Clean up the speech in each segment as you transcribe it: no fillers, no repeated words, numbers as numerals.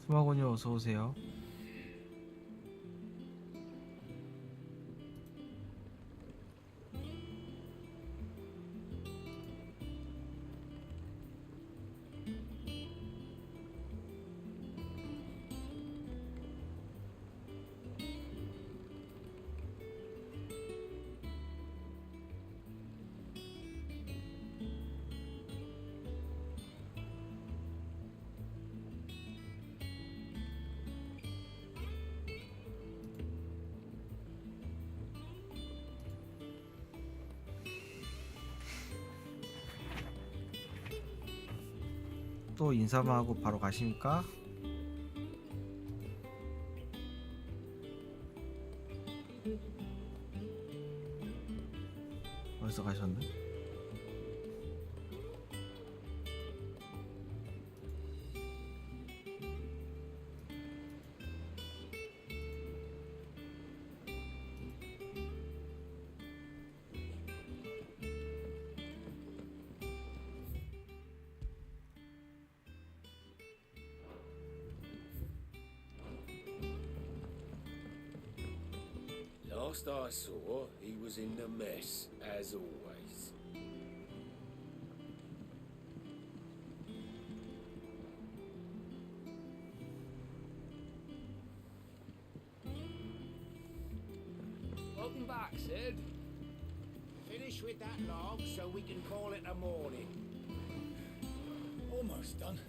스마고님 어서오세요. 또 인사만 하고 바로 가십니까? 벌써 가셨네? Last I saw, he was in the mess, as always. Welcome back, Sid. Finish with that log so we can call it a morning. Almost done.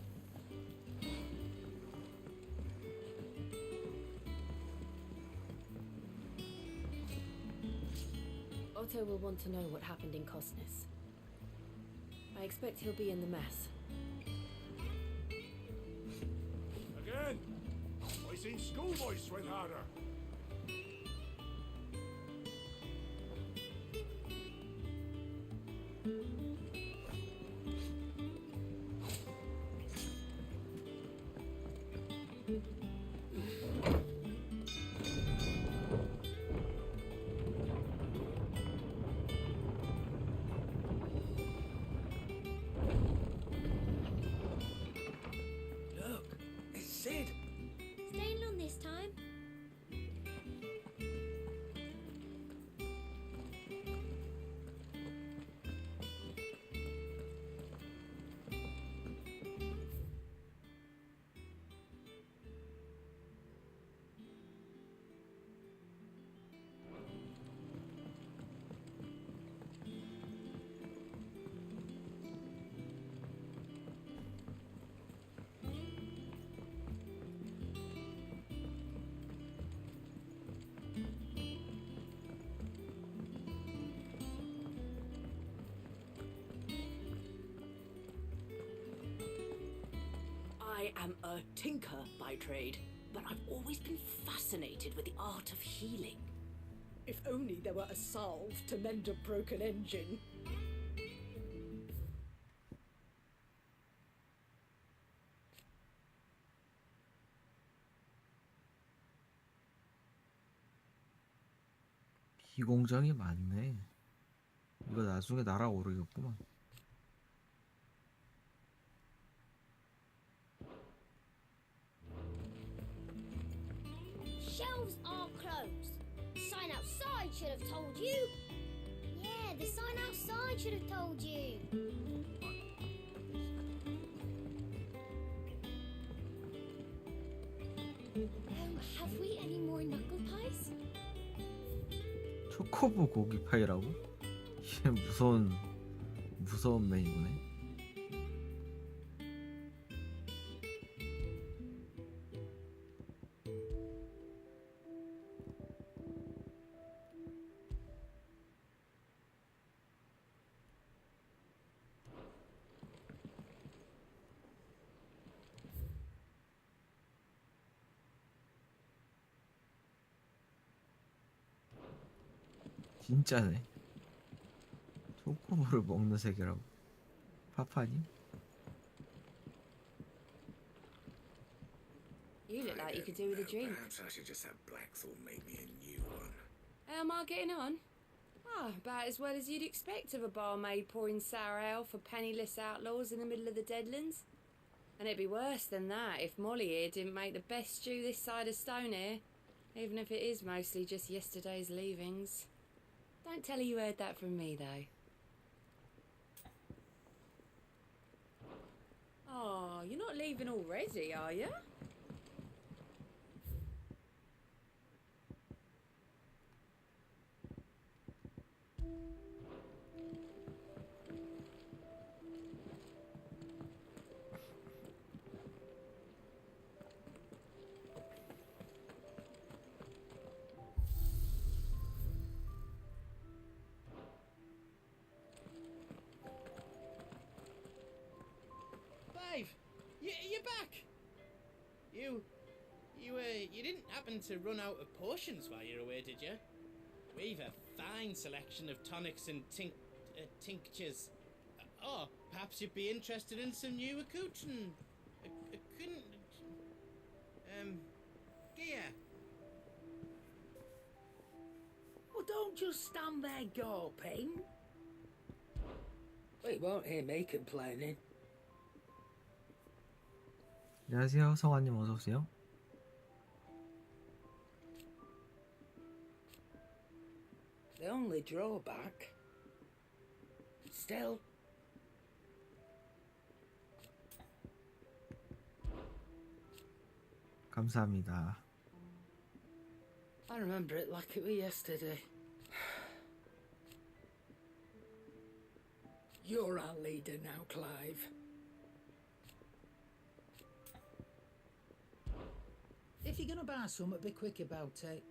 Otto will want to know what happened in Cosnes. I expect he'll be in the mess. Again? I seen schoolboys swing harder. Look, it's Sid. Staying on this time? I am a tinker by trade, but I've always been fascinated with the art of healing. If only there were a salve to mend a broken engine. 비공정이 많네. 이거 나중에 날아오르겠구만. Shelves are closed. Sign outside should have told you. Yeah, the sign outside should have told you. Have we any more knuckle pies? 초코부 고기파이라고? 이게 무서운 메뉴네. 진짜네. 초코볼을 먹는 세계라고. 파파님? You look like you could do with a drink. Perhaps I should just have Blackthorn make me a new one. How am I getting on? Ah, about as well as you'd expect of a barmaid pouring sour ale for penniless outlaws in the middle of the Deadlands. And it'd be worse than that if Molly here didn't make the best stew this side of Stonehair, even if it is mostly just yesterday's leavings. Don't tell her you heard that from me, though. Oh, you're not leaving already, are you? Babe, you're back. You didn't happen to run out of potions while you're away, did you? We've a fine selection of tonics and tinctures. Oh, perhaps you'd be interested in some new accoutrement. Gear. Well, don't just stand there gawping. Well, you won't hear me complaining. 안녕하세요, 성환님 어서 오세요. The only drawback. Still. 감사합니다. I remember it like it was yesterday. You're our leader now, Clive. If you're gonna buy something, be quick about it.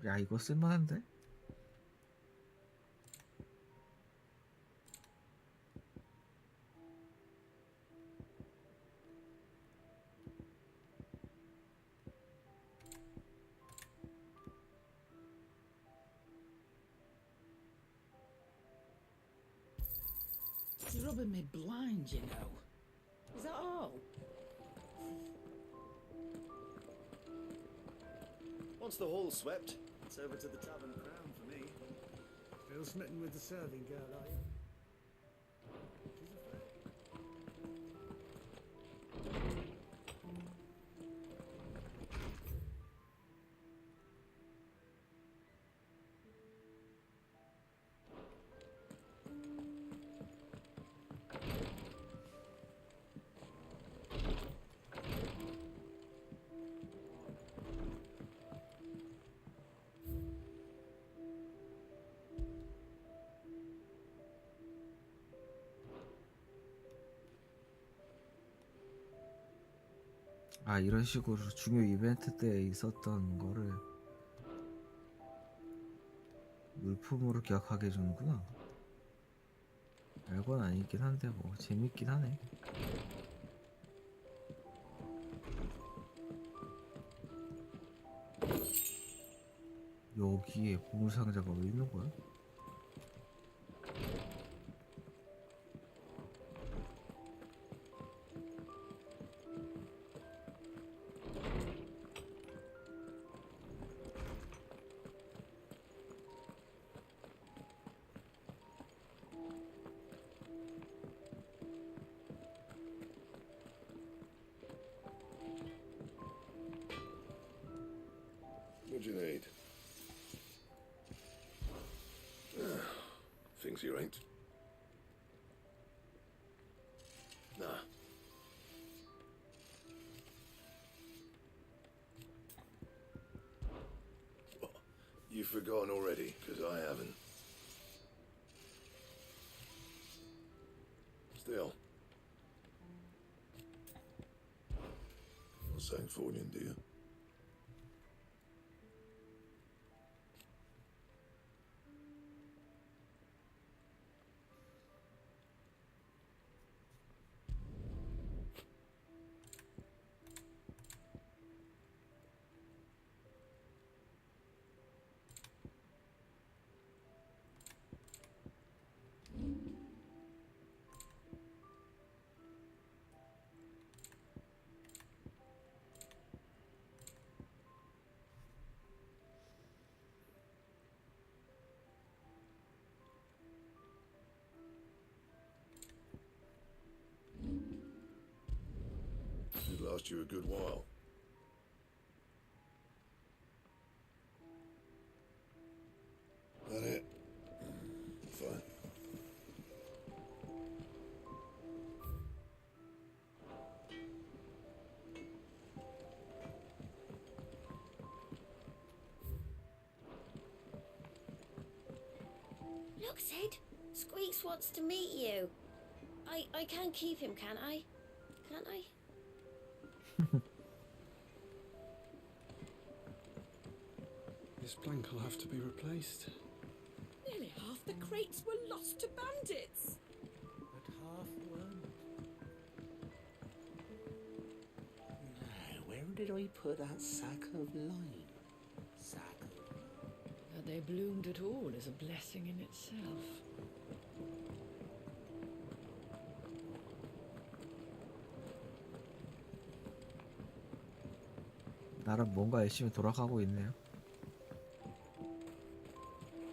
야, 이거 쓸만한데? It's rubbing me blind, you know. Is that all? Once the hall's swept, it's over to the Tavern Crown for me. Still smitten with the serving girl, are you? 아, 이런 식으로 중요 이벤트 때 있었던 거를 물품으로 기억하게 해주는구나. 별건 아니긴 한데 뭐 재밌긴 하네. 여기에 보물상자가 왜 있는 거야? What do you need? Things you ain't. Nah. What? You've forgotten already, because I haven't. Californian, do you? It last you a good while. That it? Fine. Look, Sid. Squeaks wants to meet you. I can't keep him, can I? Can't I? This plank will have to be replaced. Nearly half the crates were lost to bandits. But half weren't. Now, where did I put that sack of lime? Sack of... That they bloomed at all is a blessing in itself. 나름 뭔가 열심히 돌아가고 있네요.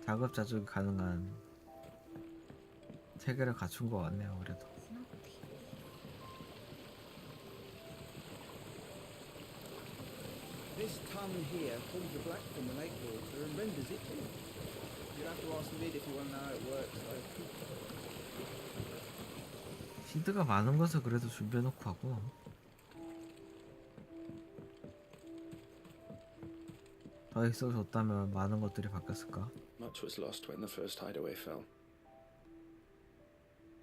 자급자족이 가능한 체계를 갖춘 것 같네요. 그래도 This tongue here pulls the black from the lake water and renders it blue. You'll have to ask Mid if you want to know how it works, though. 힌트가 많은 것을 그래도 준비해놓고 하고 더 있어줬다면 많은 것들이 바뀌었을까? Much was lost when the first hideaway fell.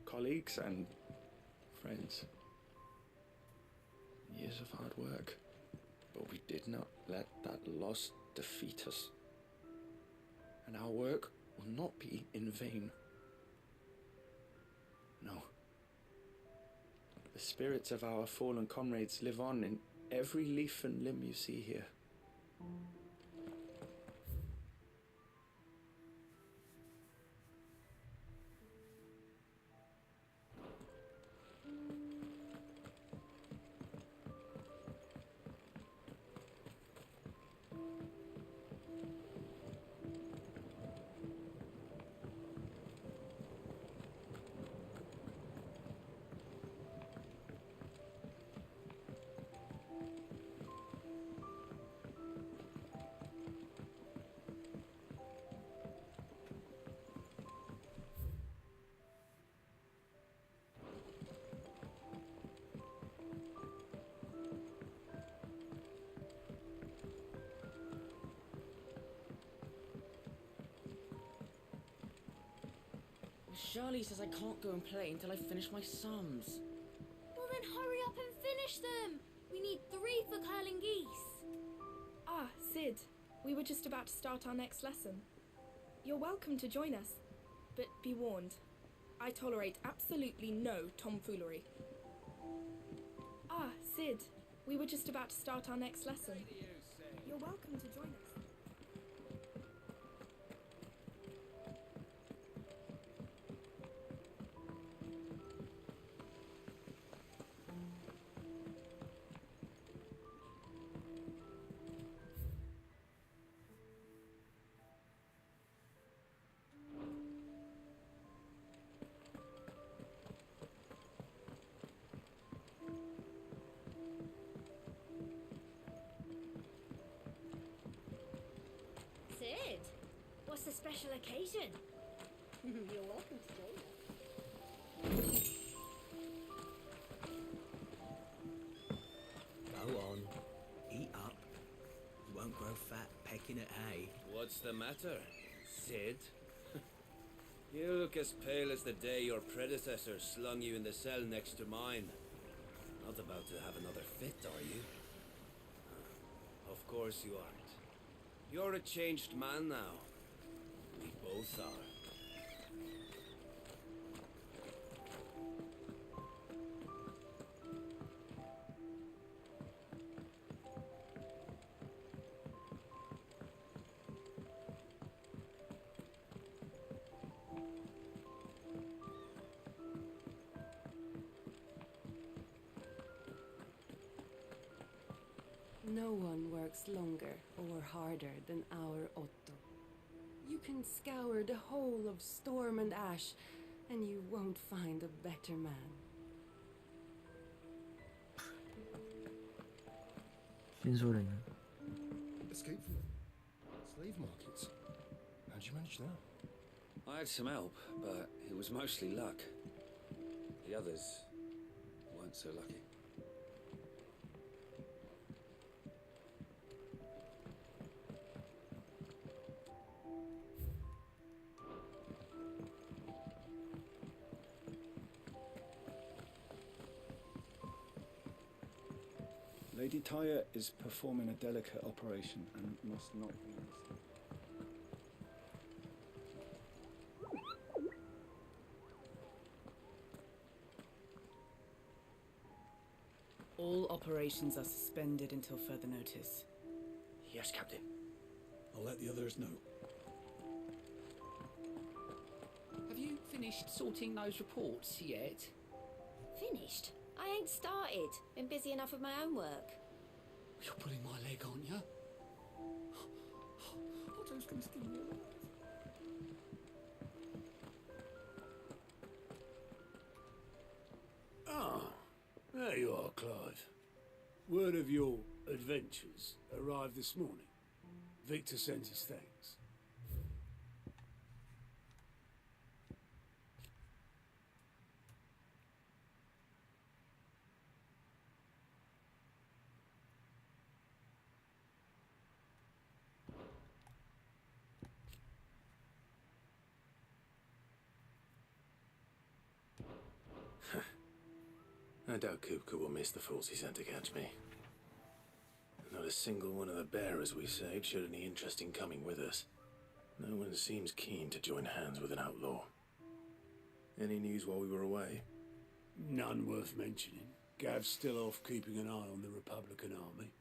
Colleagues and friends. Years of hard work. But we did not let that loss defeat us. And our work will not be in vain. No. The spirits of our fallen comrades live on in every leaf and limb you see here. Charlie says I can't go and play until I finish my sums. Well, then hurry up and finish them. We need 3 for curling geese. Ah, Sid. We were just about to start our next lesson. You're welcome to join us, but be warned. I tolerate absolutely no tomfoolery. Ah, Sid. We were just about to start our next lesson. You're welcome to join us. Sid, what's the special occasion? You're welcome to join us. Go on. Eat up. You won't grow fat pecking at hay. What's the matter, Sid? You look as pale as the day your predecessor slung you in the cell next to mine. Not about to have another fit, are you? course you aren't. You're a changed man now. We both are. No one works longer or harder than our Otto. You can scour the whole of Storm and Ash, and you won't find a better man. 쉰소리는. Escape from slave markets. How'd you manage that? I had some help, but it was mostly luck. The others weren't so lucky. Lady Tyre is performing a delicate operation and must not be missed. All operations are suspended until further notice. Yes, Captain. I'll let the others know. Have you finished sorting those reports yet? Finished? I ain't started. Been busy enough with my own work. You're pulling my leg, aren't you? Otto's gonna skin me alive. Ah, there you are, Clive. Word of your adventures arrived this morning. Victor sends his thanks. I doubt Kupka will miss the fools he sent to catch me. Not a single one of the bearers we saved showed any interest in coming with us. No one seems keen to join hands with an outlaw. Any news while we were away? None worth mentioning. Gav's still off keeping an eye on the Republican army.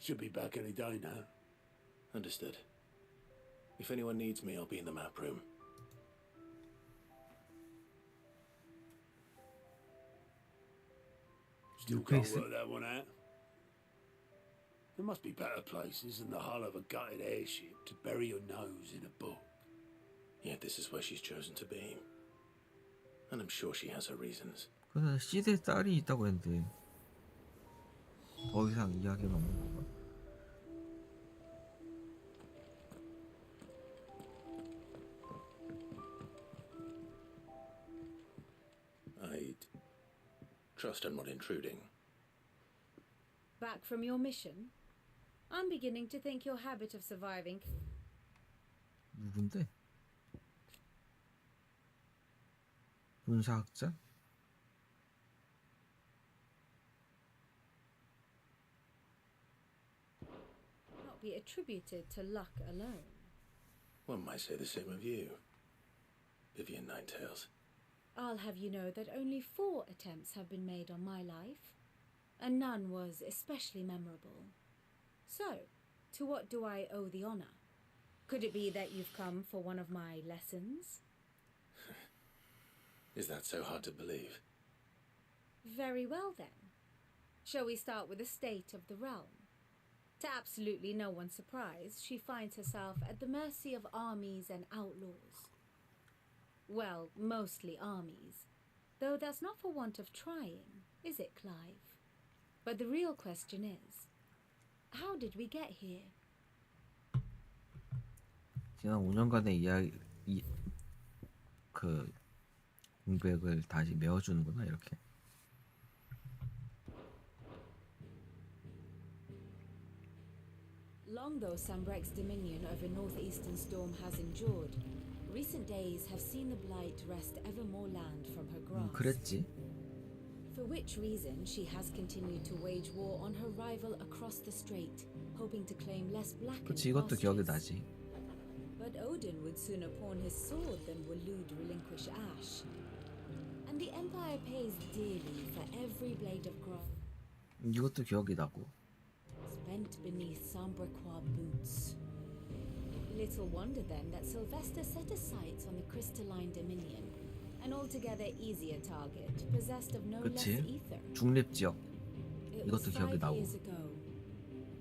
Should be back any day now. Understood. If anyone needs me, I'll be in the map room. Still can't work that one out. There must be better places than the hull of a gutted airship to bury your nose in a book. Yet this is where she's chosen to be. And I'm sure she has her reasons. 그는 시드의 딸이 있다고 했는데 더 이상 이야기는 없는 건가? I'd trust I'm not intruding. Back from your mission? I'm beginning to think your habit of surviving. 누군데? 군사학자? Not be attributed to luck alone. One might say the same of you, Vivian Ninetails. I'll have you know that only 4 attempts have been made on my life, and none was especially memorable. So, to what do I owe the honor? Could it be that you've come for one of my lessons? Is that so hard to believe? Very well then. Shall we start with the state of the realm? To absolutely no one's surprise, she finds herself at the mercy of armies and outlaws. Well, mostly armies. Though that's not for want of trying, is it, Clive? But the real question is, how did we get here? 지난 5년간의 그 공백을 다시 메워주는구나 이렇게. Long though Sambrek's dominion over northeastern Storm has endured, recent days have seen the blight wrest ever more land from her grasp. 그랬지. For which reason she has continued to wage war on her rival across the strait, hoping to claim less blackened 그치, 이것도 기억이 pastures. 나지. But Odin would sooner pawn his sword than Waloed relinquish ash. And the Empire pays dearly for every blade of grass 이것도 기억이 나고. spent beneath Sambraquois boots. Little wonder then that Sylvester set his sights on the crystalline dominion, an altogether easier target, possessed of no less 그치? ether. 중립지역. It was 이것도 기억이 5 나고. years ago,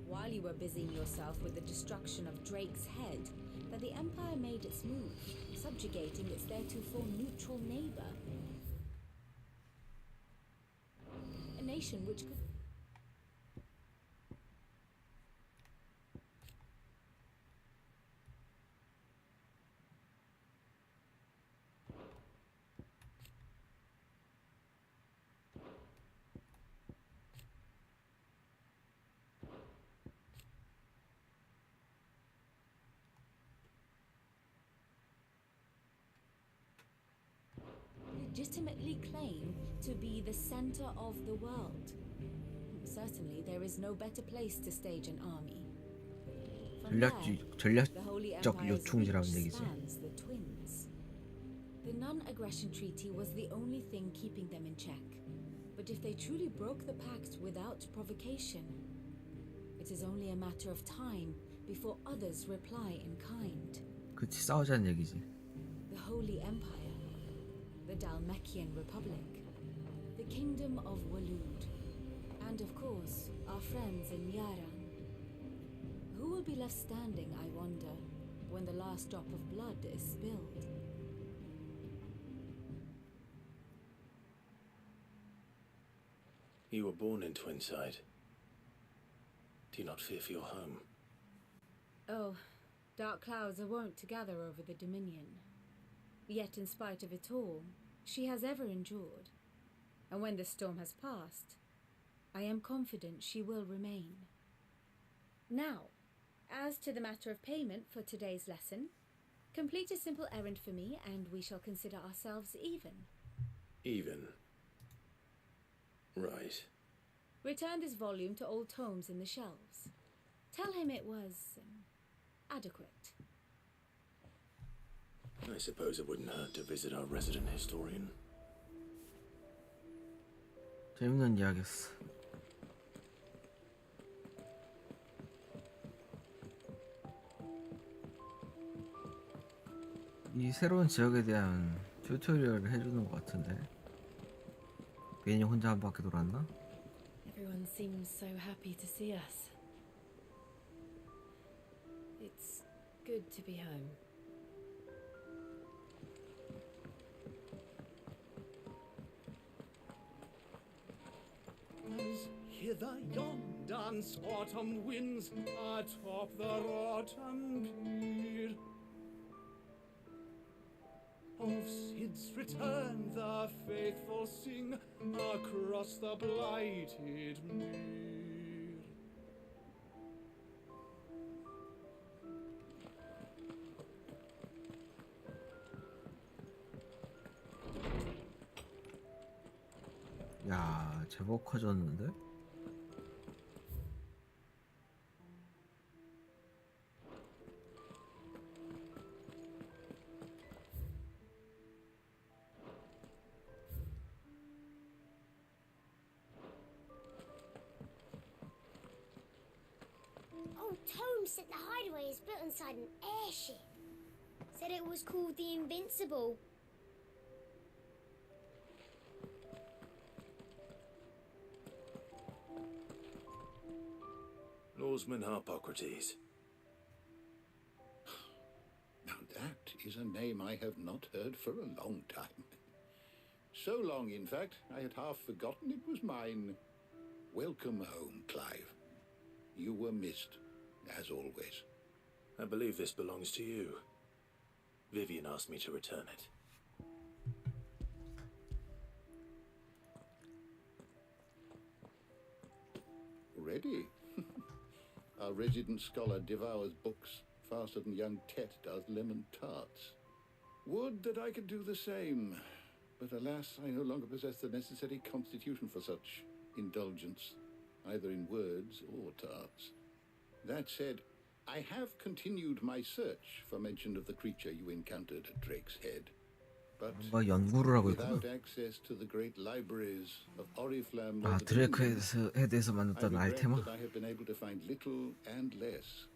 while you were busying yourself with the destruction of Drake's head, that the Empire made its move, subjugating its theretofore neutral neighbor. A nation which could... legitimately claim to be the center of the world. Certainly, there is no better place to stage an army. From there, the Holy 전략적 Empire's 요충지라는 reach 얘기지. spans the twins. The non-aggression treaty was the only thing keeping them in check. But if they truly broke the pact without provocation, it is only a matter of time before others reply in kind. 그치, 싸우자는 얘기지. The Holy Empire, the Dalmacian Republic, the Kingdom of Waloed, and of course, our friends in Yaran. Who will be left standing, I wonder, when the last drop of blood is spilled? You were born in Twinside. Do you not fear for your home? Oh, dark clouds are wont to gather over the Dominion. Yet in spite of it all, she has ever endured. And when the storm has passed, I am confident she will remain. Now, as to the matter of payment for today's lesson, complete a simple errand for me and we shall consider ourselves even. Even. Right. Return this volume to old tomes in the shelves. Tell him it was adequate. I suppose it wouldn't hurt to visit our resident historian. 재밌는 이야기였어. 이 새로운 지역에 대한 튜토리얼을 해주는 것 같은데 괜히 혼자 한 바퀴 돌았나? Everyone seems so happy to see us. It's good to be home. As hither yon dance autumn winds atop the rotten pier. Of Sid's return the faithful sing across the blighted mere. 야, 제법 커졌는데? Old Tome said the hideaway is built inside an airship. Said it was called the Invincible. Norseman Harpocrates. Now that is a name I have not heard for a long time. So long, in fact, I had half forgotten it was mine. Welcome home, Clive. You were missed, as always. I believe this belongs to you. Vivian asked me to return it. Ready? Our resident scholar devours books faster than young Tet does lemon tarts. Would that I could do the same, but alas, I no longer possess the necessary constitution for such indulgence, either in words or tarts. That said, I have continued my search for mention of the creature you encountered at Drake's Head. But 뭔가 연구를 하고 있구나. without access to the great libraries of Oriflamme, 아, 드레이크에 대해서 만났던 I regret 아이템아? that I have been able to find little and less.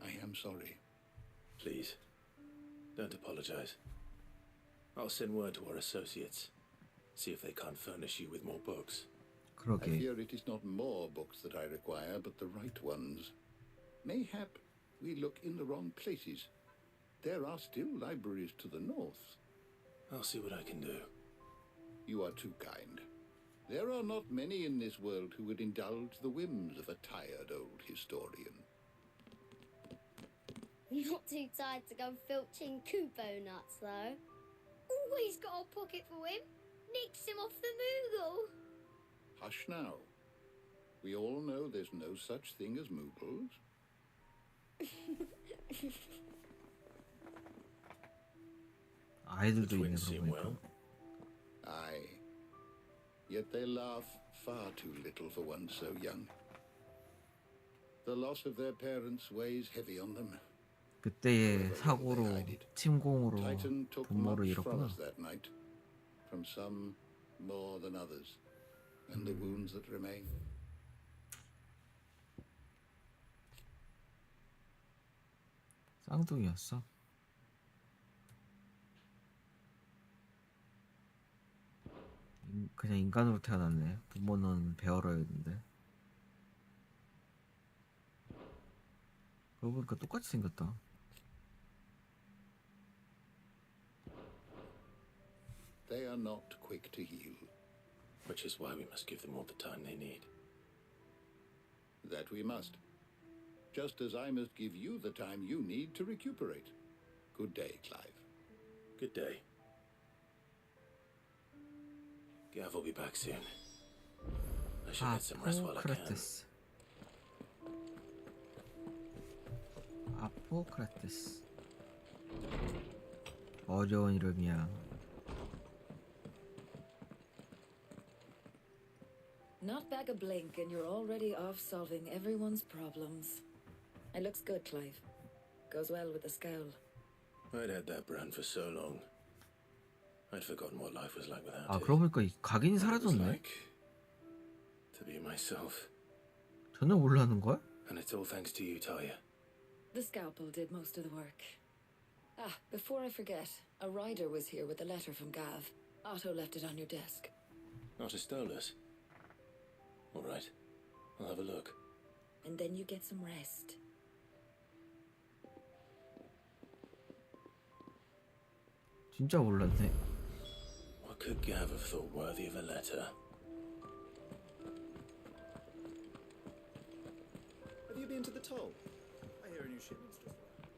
I am sorry. Please, don't apologize. I'll send word to our associates. See if they can't furnish you with more books. I 그러게. fear it is not more books that I require, but the right ones. Mayhap we look in the wrong places. There are still libraries to the north. I'll see what I can do. You are too kind. There are not many in this world who would indulge the whims of a tired old historian. Not too tired to go filching Kupo nuts, though. Always got a pocket for him. Nicks him off the Moogle. Hush now. We all know there's no such thing as Moogles. 아이들도 있네 그러고 보니까. Aye. Yet they laugh far too little for one so young. The loss of their parents weighs heavy on them. 그때의 사고로 침공으로 Titan took 부모를 much from 잃었구나. us that night. From some more than others. And the wounds that remain. 쌍둥이였어. 그냥 인간으로 태어났네. 부모는 베어러였는데. 그러고 보니까 똑같이 생겼다. They are not quick to heal. Which is why we must give them all the time they need. That we must. Just as I must give you the time you need to recuperate. Good day, Clive. Good day. Gav will be back soon. I should get some rest while I can. 아포크라테스. 아포크라테스. 어려운 이름이야. Not back a blink and you're already off solving everyone's problems. It looks good, Clive. Goes well with the scowl. I'd had that brand for so long. I'd forgotten what life was like without 아, it. 그러고 보니까 이 각인이 사라졌네. Like to be myself. 전혀 몰라는 거야? And it's all thanks to you, Talia. The scalpel did most of the work. Ah, before I forget, a rider was here with a letter from Gav. Otto left it on your desk. Not a stolus. All right. I'll have a look. And then you get some rest. 진짜 몰랐네. What could Gav have thought worthy of a letter? Have you been to the toll? I hear a new shipment's just arrived.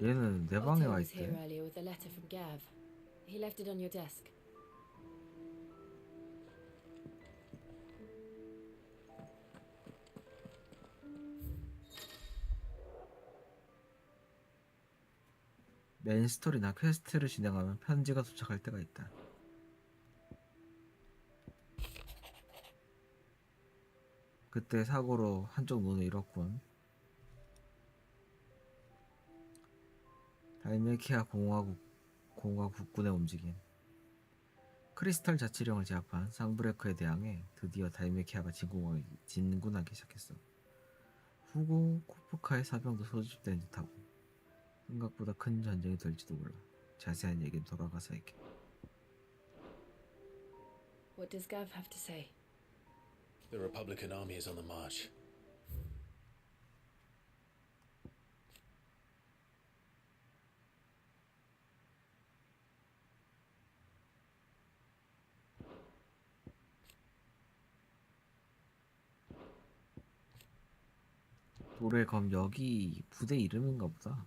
얘는 내 방에 Otto 와 was here 있대. earlier with a letter from Gav. He left it on your desk. 메인 스토리나 퀘스트를 진행하면 편지가 도착할 때가 있다. 그때 사고로 한쪽 눈을 잃었군. 달메키아 공화 국군의 움직임. 크리스탈 자치령을 제압한 쌍브레크에 대항해 드디어 달메키아가 진군하기 시작했어. 후고 코프카의 사병도 소집된 듯하고 생각보다 큰 전쟁이 될지도 몰라. 자세한 얘기는 돌아가서 할게. What does Gav have to say? The Republican army is on the march. 돌의 검 여기 부대 이름인가 보다.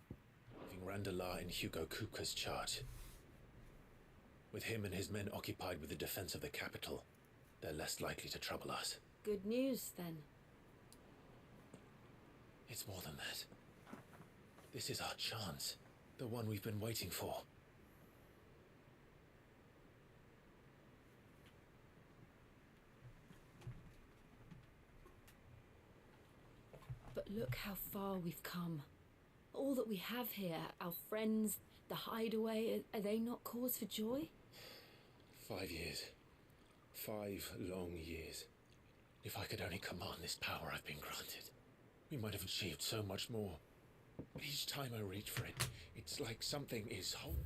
Leaving Randalar in Hugo Kupka's charge. With him and his men occupied with the defense of the capital, they're less likely to trouble us. Good news, then. It's more than that. This is our chance. The one we've been waiting for. But look how far we've come. All that we have here, our friends, the hideaway, are they not cause for joy? 5 years. 5 long years. If I could only command this power I've been granted, we might have achieved so much more. But each time I reach for it, it's like something is holding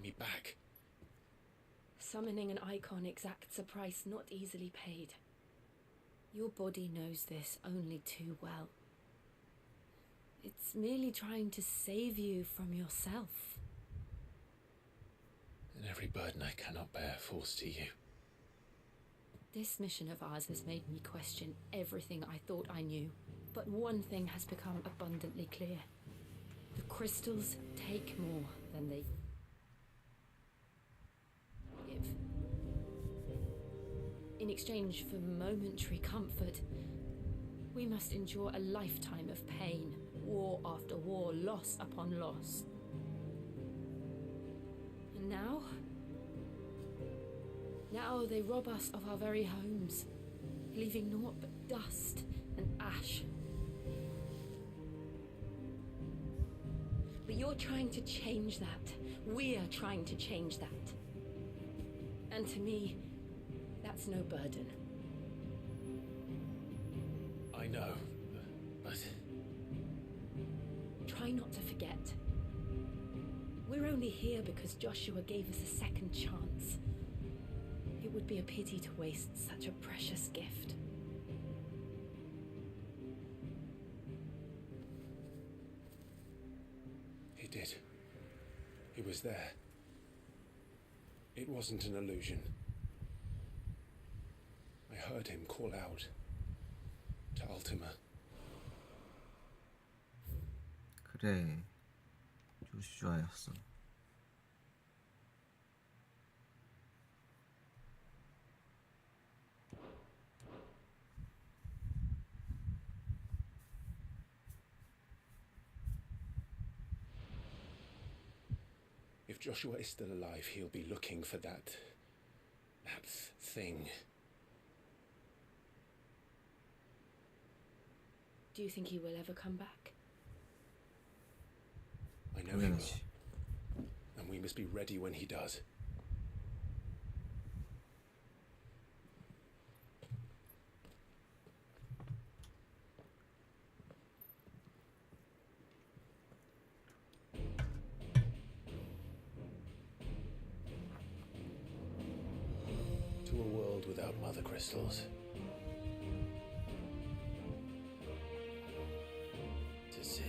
me back. Summoning an icon exacts a price not easily paid. Your body knows this only too well. It's merely trying to save you from yourself. And every burden I cannot bear falls to you. This mission of ours has made me question everything I thought I knew. But one thing has become abundantly clear. The crystals take more than they give. In exchange for momentary comfort, we must endure a lifetime of pain, war after war, loss upon loss. And now they rob us of our very homes, leaving naught but dust and ash. But you're trying to change that. We're trying to change that. And to me, that's no burden. I know, but... Try not to forget. We're only here because Joshua gave us a second chance. It would be a pity to waste such a precious gift. He did. He was there. It wasn't an illusion. I heard him call out to Ultima. 그래, 조슈아였어. If Joshua is still alive, he'll be looking for that thing. Do you think he will ever come back? I know he will. And we must be ready when he does. To a world without mother crystals. To Sid.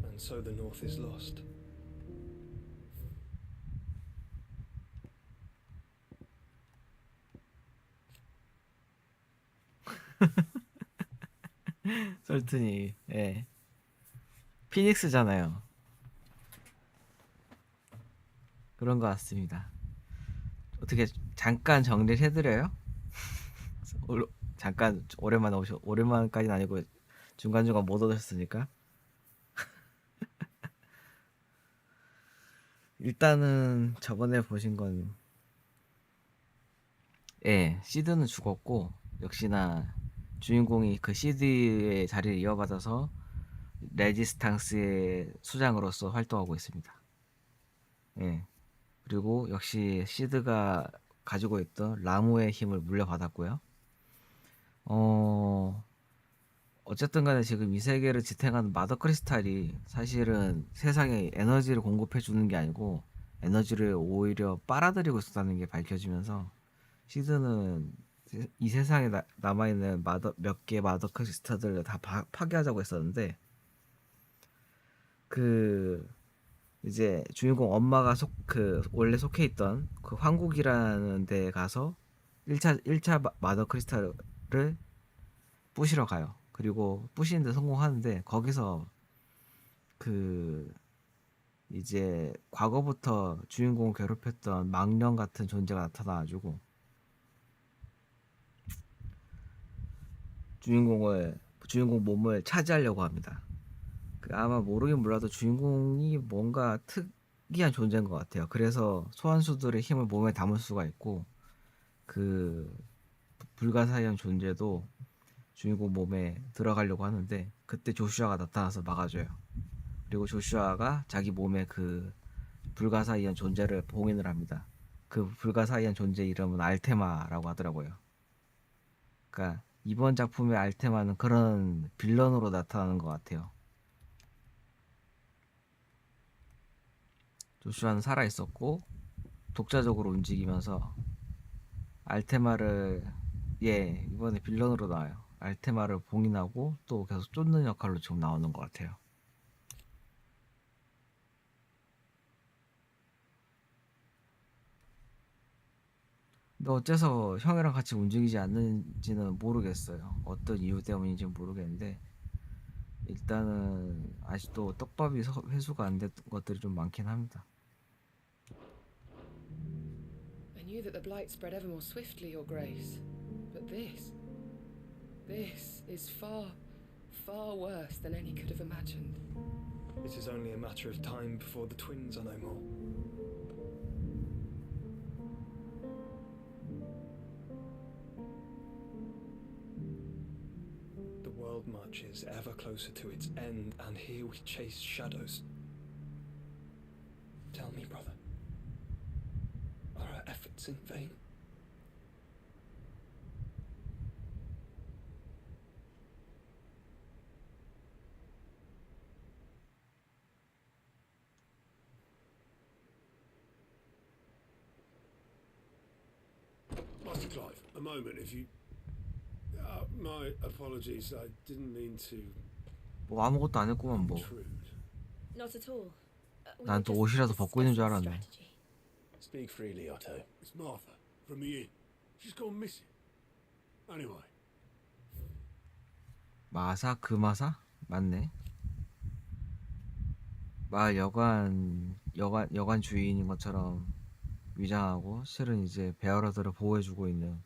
And so the North is lost. 솔튼이, 예. 피닉스잖아요. 그런 것 같습니다. 어떻게 잠깐 정리를 해드려요? 잠깐 오랜만까지는 아니고 중간중간 못 얻으셨으니까. 일단은 저번에 보신 건, 예, 시드는 죽었고 역시나 주인공이 그 시드의 자리를 이어받아서 레지스탕스의 수장으로서 활동하고 있습니다. 예. 그리고 역시 시드가 가지고 있던 라무의 힘을 물려받았고요. 어쨌든 간에 지금 이 세계를 지탱하는 마더 크리스탈이 사실은 세상에 에너지를 공급해 주는 게 아니고 에너지를 오히려 빨아들이고 있었다는 게 밝혀지면서 시드는 이 세상에 남아있는 몇 개 마더 크리스탈들을 다 파괴하자고 했었는데 그 이제 주인공 엄마가 원래 속해 있던 그 황국이라는 데에 가서 1차 마더 크리스탈을 부시러 가요. 그리고 부시는데 성공하는데 거기서 그 이제 과거부터 주인공을 괴롭혔던 망령 같은 존재가 나타나가지고 주인공 몸을 차지하려고 합니다. 아마 모르긴 몰라도 주인공이 뭔가 특이한 존재인 것 같아요. 그래서 소환수들의 힘을 몸에 담을 수가 있고 그 불가사의한 존재도 주인공 몸에 들어가려고 하는데 그때 조슈아가 나타나서 막아줘요. 그리고 조슈아가 자기 몸에 그 불가사의한 존재를 봉인을 합니다. 그 불가사의한 존재 이름은 알테마라고 하더라고요. 그러니까 이번 작품의 알테마는 그런 빌런으로 나타나는 것 같아요. 조슈아는 살아있었고 독자적으로 움직이면서 알테마를 이번에 빌런으로 나와요. 알테마를 봉인하고 또 계속 쫓는 역할로 지금 나오는 것 같아요. 근데 어째서 형이랑 같이 움직이지 않는지는 모르겠어요. 어떤 이유 때문인지는 모르겠는데 일단은 아직도 떡밥이 회수가 안 된 것들이 좀 많긴 합니다. I knew that the blight spread ever more swiftly, Your Grace. But this is far, far worse than any could have imagined. It is only a matter of time before the twins are no more. The world marches ever closer to its end, and here we chase shadows. Tell me, brother, are our efforts in vain? Master Clive, a moment, if you... my apologies, I didn't mean to... 뭐 아무것도 안 했구만 뭐. Not at all. 난 또 옷이라도 벗고 있는 줄 알았네. Speak freely, Otto. It's Martha, from the inn. She's gone missing. Anyway. 마사? 그 마사? 맞네. 마을 여관 주인인 것처럼 위장하고 실은 이제 베어러들을 보호해주고 있는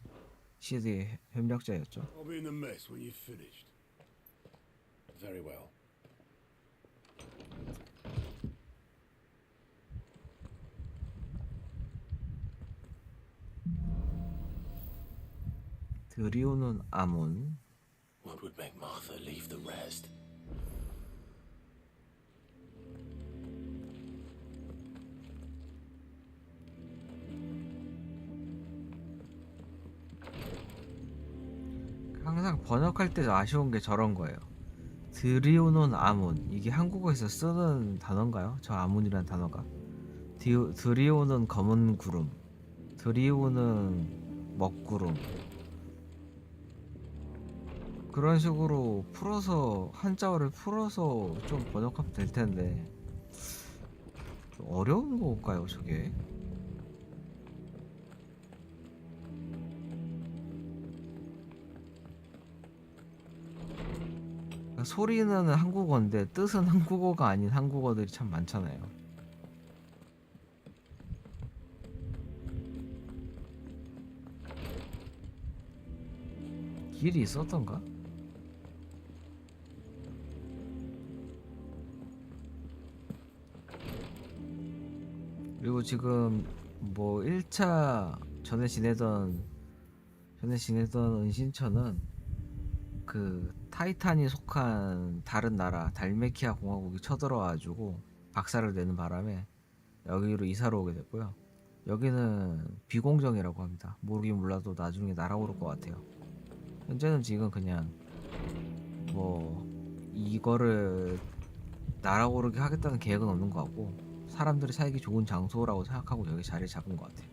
시드의 협력자였죠. I'll be in the mess when you've finished. Very well. 드리우는 아몬. What would make Martha leave the rest? 항상 번역할 때 아쉬운 게 저런 거예요. 드리우는 아몬. 이게 한국어에서 쓰는 단어인가요? 저 아몬이라는 단어가. 드리우는 검은 구름. 드리우는 먹구름. 그런 식으로 풀어서 한자어를 풀어서 좀 번역하면 될 텐데 좀 어려운 걸까요, 저게? 소리는 한국어인데 뜻은 한국어가 아닌 한국어들이 참 많잖아요. 길이 있었던가? 그리고 지금 뭐 1차 전에 지내던 은신처는 그 타이탄이 속한 다른 나라 달메키아 공화국이 쳐들어와가지고 박살을 내는 바람에 여기로 이사를 오게 됐고요. 여기는 비공정이라고 합니다. 모르긴 몰라도 나중에 날아오를 것 같아요. 현재는 지금 그냥 뭐 이거를 날아오르게 하겠다는 계획은 없는 것 같고 사람들이 살기 좋은 장소라고 생각하고 여기 자리를 잡은 것 같아.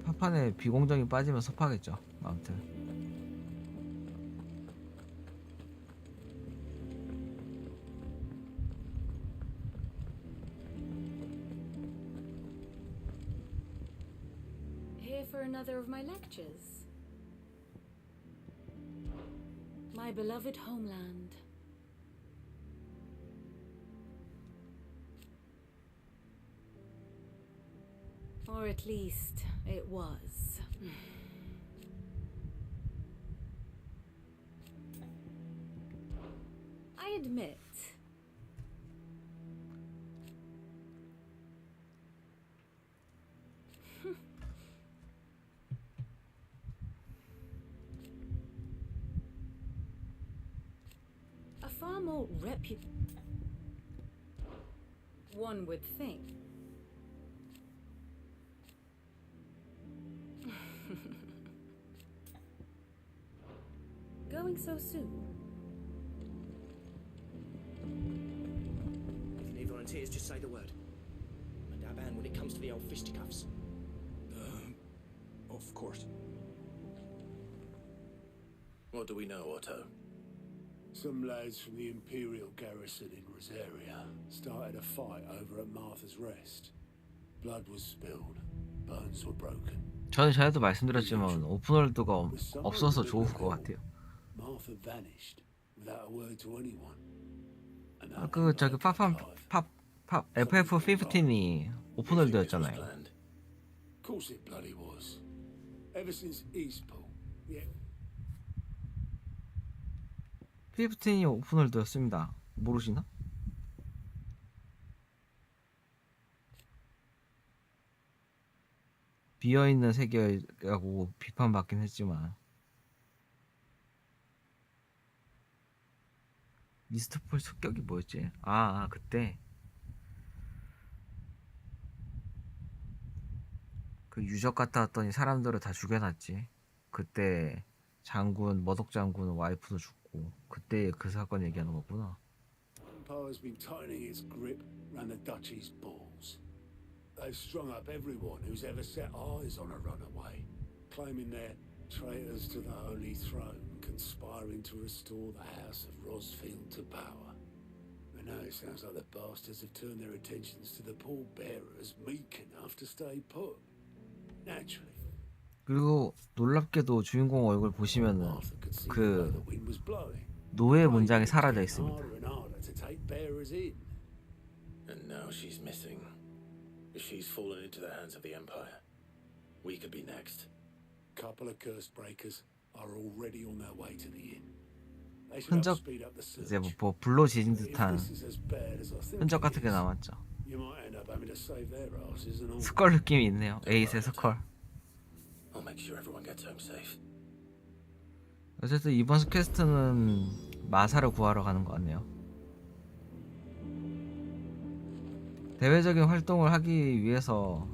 파판에 비공정이 빠지면 섭하겠죠. 아무튼 Here for another of my lectures. My beloved homeland. Or at least it was. I admit. A far more one would think. Going so soon? If you need volunteers, just say the word. And our band when it comes to the old fisticuffs. Of course. What do we know, Otto? Some lads from the Imperial garrison in Rosaria started a fight over at Martha's Rest. Blood was spilled, bones were broken. 저는 전에도 말씀드렸지만 오픈월드가 없어서 좋을 것 같아요. Martha vanished without a word to anyone. 그 저기 FF15이 오픈월드였잖아요. Of course it bloody was. Ever since Eastpool. Yeah. 15이 오픈월드였습니다. 모르시나? 비어있는 세계라고 비판받긴 했지만 미스터폴 습격이 뭐였지? 그때 그 유적 갔다 왔더니 사람들을 다 죽여놨지. 그때 장군, 머독 장군 와이프도 죽고 그때 그 사건 얘기하는 거구나. Empire's been tightening its grip around the duchy's balls. They've strung up everyone who's ever set eyes on a runaway, claiming they're traitors to the Holy Throne, conspiring to restore the House of Rosfield to power. And now it sounds like the bastards have turned their attentions to the pallbearers meek enough to stay put. Naturally. 그리고 놀랍게도 주인공 얼굴 보시면은 그 노예 문장이 사라져 있습니다. And now she's missing. If she's fallen into the hands of the Empire, we could be next. Couple of curse breakers are already on their way to the inn. 흔적 이제 뭐 불로 지진 듯한 흔적 같은 게 남았죠. 스컬 느낌이 있네요. 에이스의 스컬. I'll make sure everyone gets home safe. 어쨌든 이번 퀘스트는 마사를 구하러 가는 것 같네요. 대외적인 활동을 하기 위해서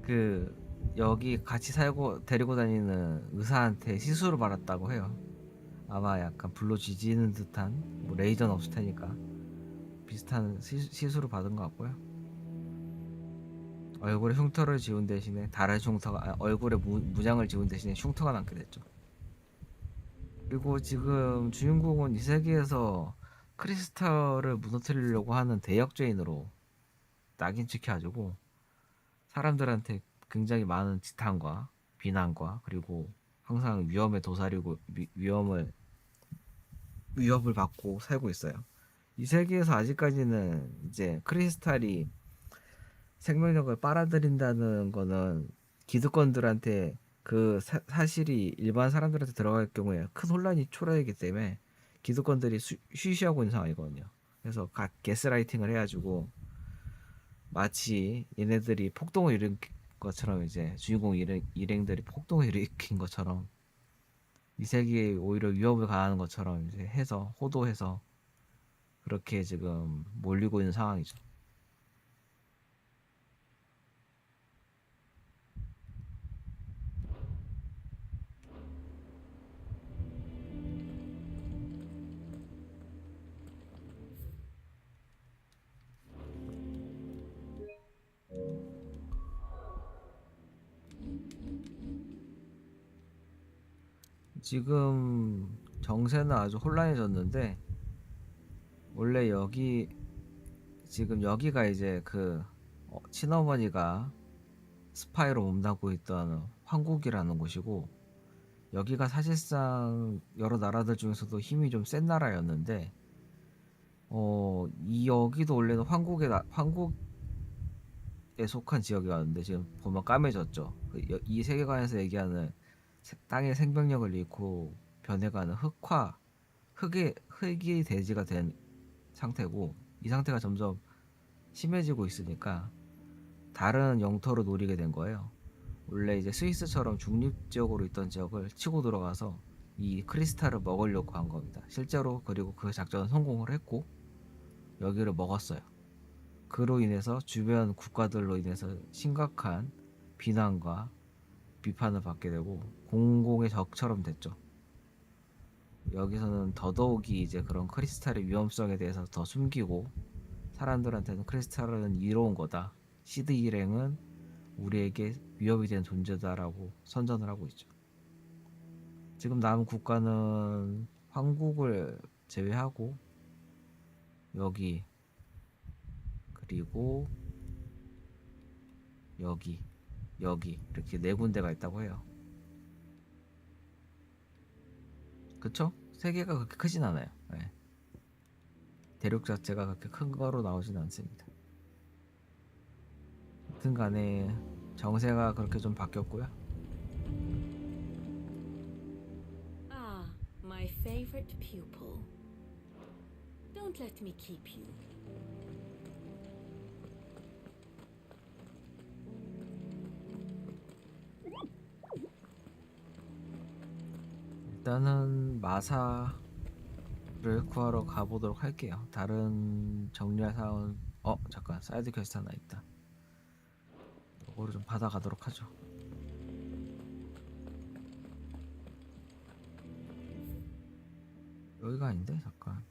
그 여기 같이 살고 데리고 다니는 의사한테 시술을 받았다고 해요. 아마 약간 불로 지지는 듯한 뭐 레이저는 없을 테니까 비슷한 시술을 받은 것 같고요. 얼굴에 흉터를 지운 대신에 다른 흉터가 얼굴에 무장을 지운 대신에 흉터가 남게 됐죠. 그리고 지금 주인공은 이 세계에서 크리스탈을 무너뜨리려고 하는 대역죄인으로 낙인 찍혀가지고 사람들한테 굉장히 많은 지탄과 비난과 그리고 항상 위험에 도사리고 위협을 받고 살고 있어요. 이 세계에서 아직까지는 이제 크리스탈이 생명력을 빨아들인다는 거는 기득권들한테 그 사실이 일반 사람들한테 들어갈 경우에 큰 혼란이 초래하기 때문에 기득권들이 쉬쉬하고 있는 상황이거든요. 그래서 각 게스라이팅을 해가지고 마치 얘네들이 폭동을 일으킨 것처럼 이제 주인공 일행들이 폭동을 일으킨 것처럼 이 세계에 오히려 위협을 가하는 것처럼 이제 해서 호도해서 그렇게 지금 몰리고 있는 상황이죠. 지금 정세는 아주 혼란해졌는데 원래 지금 여기가 이제 친어머니가 스파이로 몸담고 있던 황국이라는 곳이고, 여기가 사실상 여러 나라들 중에서도 힘이 좀 센 나라였는데 여기도 원래는 황국에 속한 지역이었는데 지금 보면 까매졌죠. 이 세계관에서 얘기하는 땅의 생명력을 잃고 변해가는 흙이 대지가 된 상태고, 이 상태가 점점 심해지고 있으니까 다른 영토를 노리게 된 거예요. 원래 이제 스위스처럼 중립지역으로 있던 지역을 치고 들어가서 이 크리스탈을 먹으려고 한 겁니다. 실제로 그리고 그 작전은 성공을 했고 여기를 먹었어요. 그로 인해서 주변 국가들로 인해서 심각한 비난과 비판을 받게 되고 공공의 적처럼 됐죠. 여기서는 더더욱이 이제 그런 크리스탈의 위험성에 대해서 더 숨기고, 사람들한테는 크리스탈은 이로운 거다, 시드 일행은 우리에게 위협이 되는 존재다라고 선전을 하고 있죠. 지금 남은 국가는 황국을 제외하고 여기, 그리고 여기 이렇게 네 군데가 있다고 해요. 그쵸? 세계가 그렇게 크진 않아요. 네. 대륙 자체가 그렇게 큰 거로 나오진 않습니다. 하여튼 간에 정세가 그렇게 좀 바뀌었고요. Ah, my favorite pupil. Don't let me keep you. 일단은 마사를 구하러 가보도록 할게요. 다른 정리할 사항은 잠깐, 사이드 퀘스트 하나 있다. 이거를 좀 받아가도록 하죠. 여기가 아닌데? 잠깐.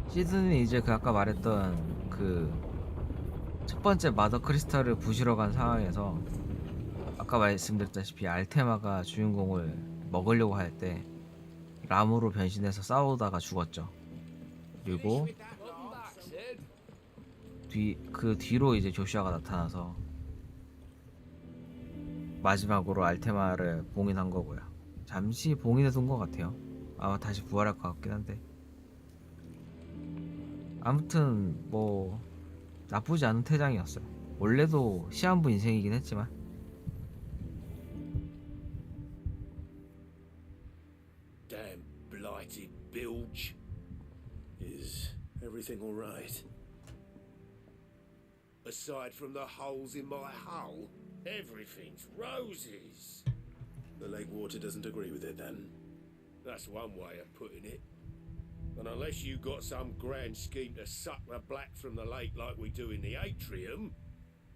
시드는 이제 아까 말했던 첫 번째 마더 크리스탈을 부시러 간 상황에서 아까 말씀드렸다시피 알테마가 주인공을 먹으려고 할 때 람으로 변신해서 싸우다가 죽었죠. 그리고 그 뒤로 이제 조슈아가 나타나서 마지막으로 알테마를 봉인한 거고요. 잠시 봉인해 둔 것 같아요. 아마 다시 부활할 것 같긴 한데, 아무튼 뭐 나쁘지 않은 퇴장이었어요. 원래도 시한부 인생이긴 했지만. Damn blighted bilge. Is everything all right? Aside from the holes in my hull, everything's roses. The lake water doesn't agree with it then? That's one way of putting it. And unless you got some grand scheme to suck the black from the lake like we do in the atrium,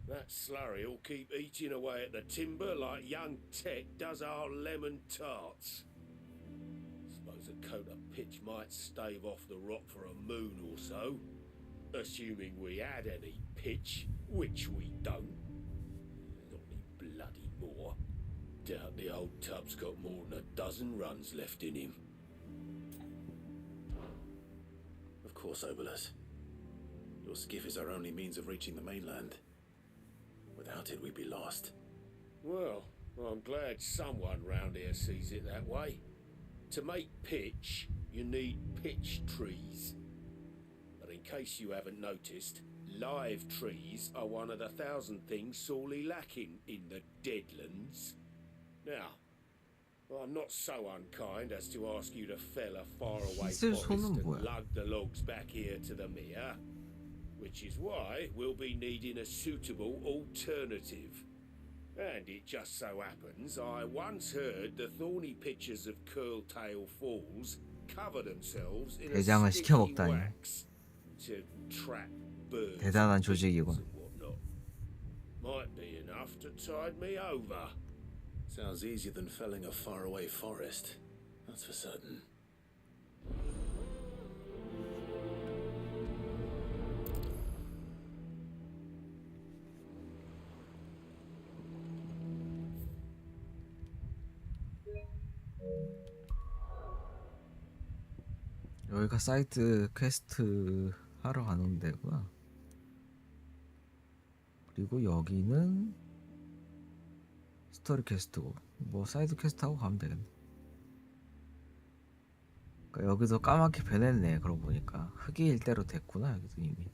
that slurry'll keep eating away at the timber like young Tet does our lemon tarts. Suppose a coat of pitch might stave off the rot for a moon or so, assuming we had any pitch, which we don't. Not any bloody more. Doubt the old tub's got more than a dozen runs left in him. Of course, Obolus. Your skiff is our only means of reaching the mainland. Without it, we'd be lost. Well, I'm glad someone round here sees it that way. To make pitch, you need pitch trees. But in case you haven't noticed, live trees are one of the 1,000 things sorely lacking in the Deadlands. Now, I'm not so unkind as to ask you to fell a faraway forest and lug the logs back here to the mere, which is why we'll be needing a suitable alternative. And it just so happens I once heard the thorny pitchers of Curltail Falls cover themselves in a sticky wax to trap birds, 대단한 조직이군. and whatnot. Might be enough to tide me over. Sounds easier than felling a faraway forest. That's for certain. 여기가 사이트 퀘스트 하러 가는 데구나. 그리고 여기는 스토리 퀘스트고, 뭐 사이드 퀘스트 하고 가면 되겠네. 그러니까 여기도 까맣게 변했네. 그러고 보니까 흑이 일대로 됐구나. 여기도 이미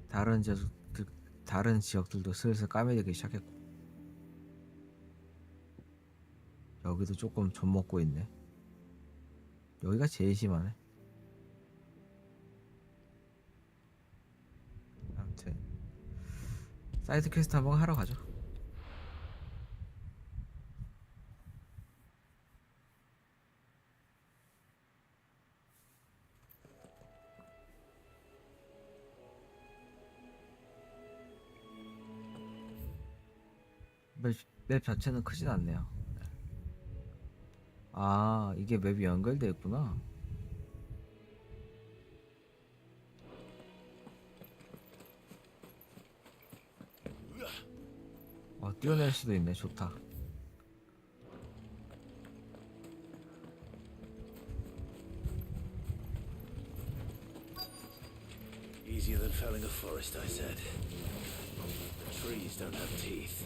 다른 지역들도 슬슬 까매지기 시작했고, 여기도 조금 좀 먹고 있네. 여기가 제일 심하네. 아무튼 사이드 퀘스트 한번 하러 가죠. 맵 자체는 크진 않네요. 아, 이게 맵이 연결돼 있구나. 뛰어낼 수도 있네. 좋다. Easier than felling a forest, I said. The trees don't have teeth.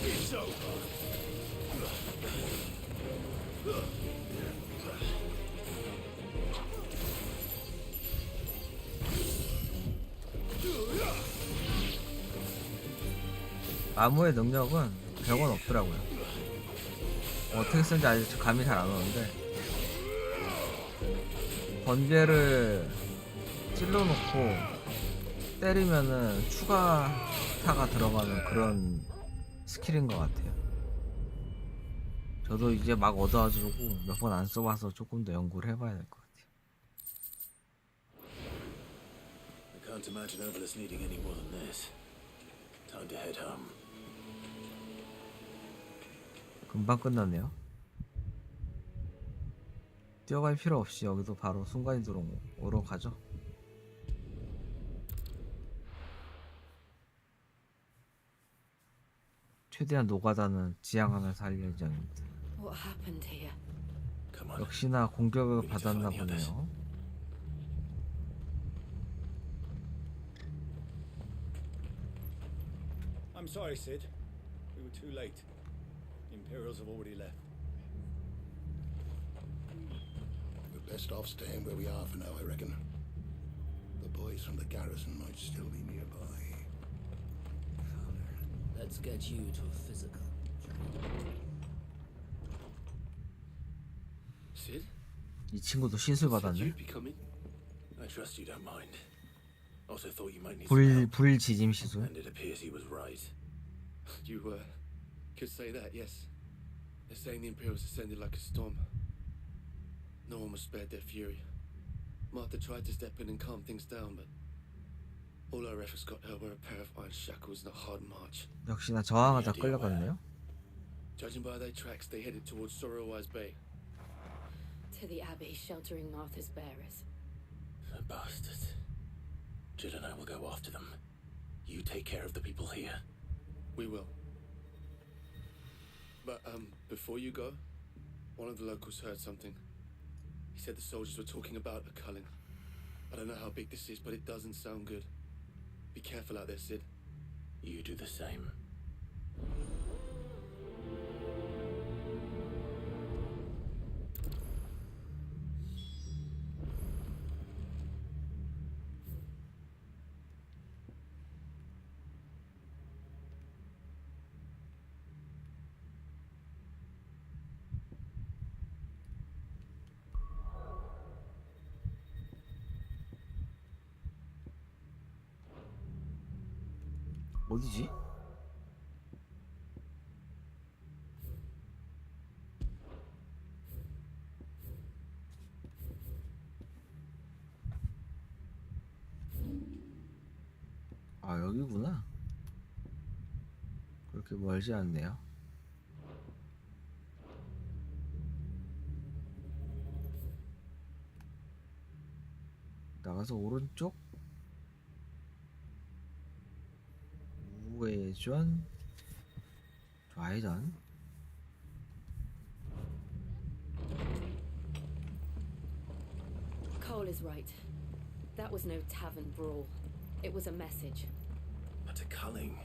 It's over. 나무의 능력은 100원 없더라고요. 어떻게 쓰는지 아직 감이 잘 안 오는데, 번개를 찔러놓고 때리면은 추가 타가 들어가는 그런 스킬인 것 같아요. 저도 이제 막 얻어가지고 몇 번 안 써봐서 조금 더 연구를 해봐야 될 것 같아요. I can't imagine Obolus needing any more than this. Time to head home. 금방 끝났네요. 뛰어갈 필요 없이 여기도 바로 순간이동으로 가죠. 최대한 노가다는 지향하면서 할 예정입니다. What happened here? 역시나 공격을 받았나 보네요. I'm sorry, Sid. We were too late. The Imperials have already left. We're best off staying where we are for now, I reckon. The boys from the garrison might still be nearby. Let's get you to physical. Sid? 이 친구도 시술 받았네. You'd be coming? I trust you don't mind. Also thought you might need some help. 불지짐 시술. And it appears he was right. You could say that, yes. They're saying the Imperials descended like a storm. No one was spared their fury. Martha tried to step in and calm things down, but all our efforts got her were a pair of iron shackles and a hard march. 역시나 저항하다 끌려갔네요. Judging by their tracks, they headed towards Sorrowwise Bay. To the Abbey, sheltering Martha's bearers. The bastards. Jill and I will go after them. You take care of the people here. We will. But, before you go, one of the locals heard something. He said the soldiers were talking about a culling. I don't know how big this is, but it doesn't sound good. Be careful out there, Sid. You do the same. 어디지? 아, 여기구나. 그렇게 멀지 않네요. 나가서 오른쪽, 우회전, 좌회전. Cole is right. That was no tavern brawl. It was a message. But a culling.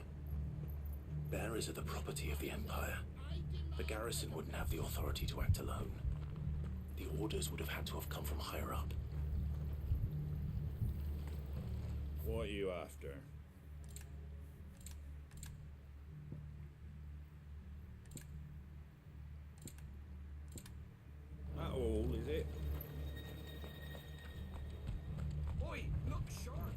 Bearers are the property of the Empire. The garrison wouldn't have the authority to act alone. The orders would have had to have come from higher up. What are you after? That all, is it? Oi, look sharp!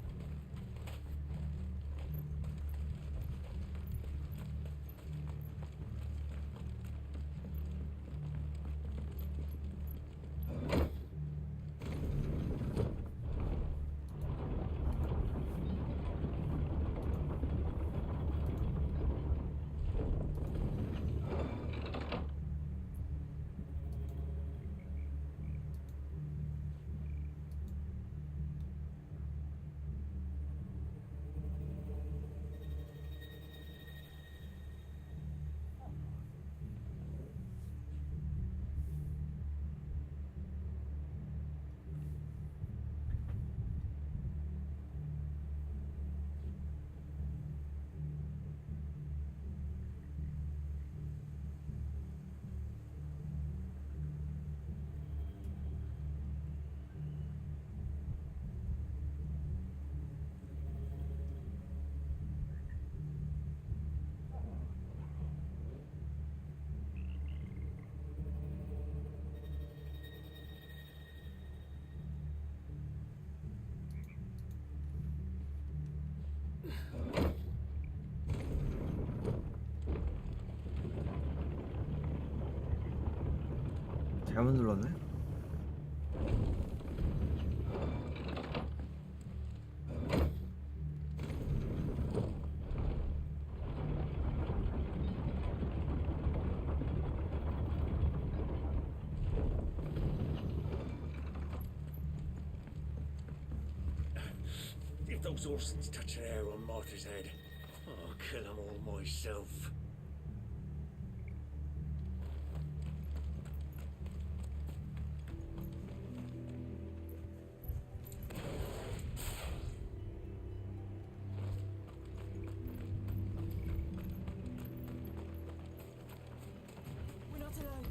잘못 눌렀네. If those horses touch an hair on Martha's head, I'll kill them all myself. We're not alone.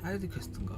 사이드 퀘스트인가?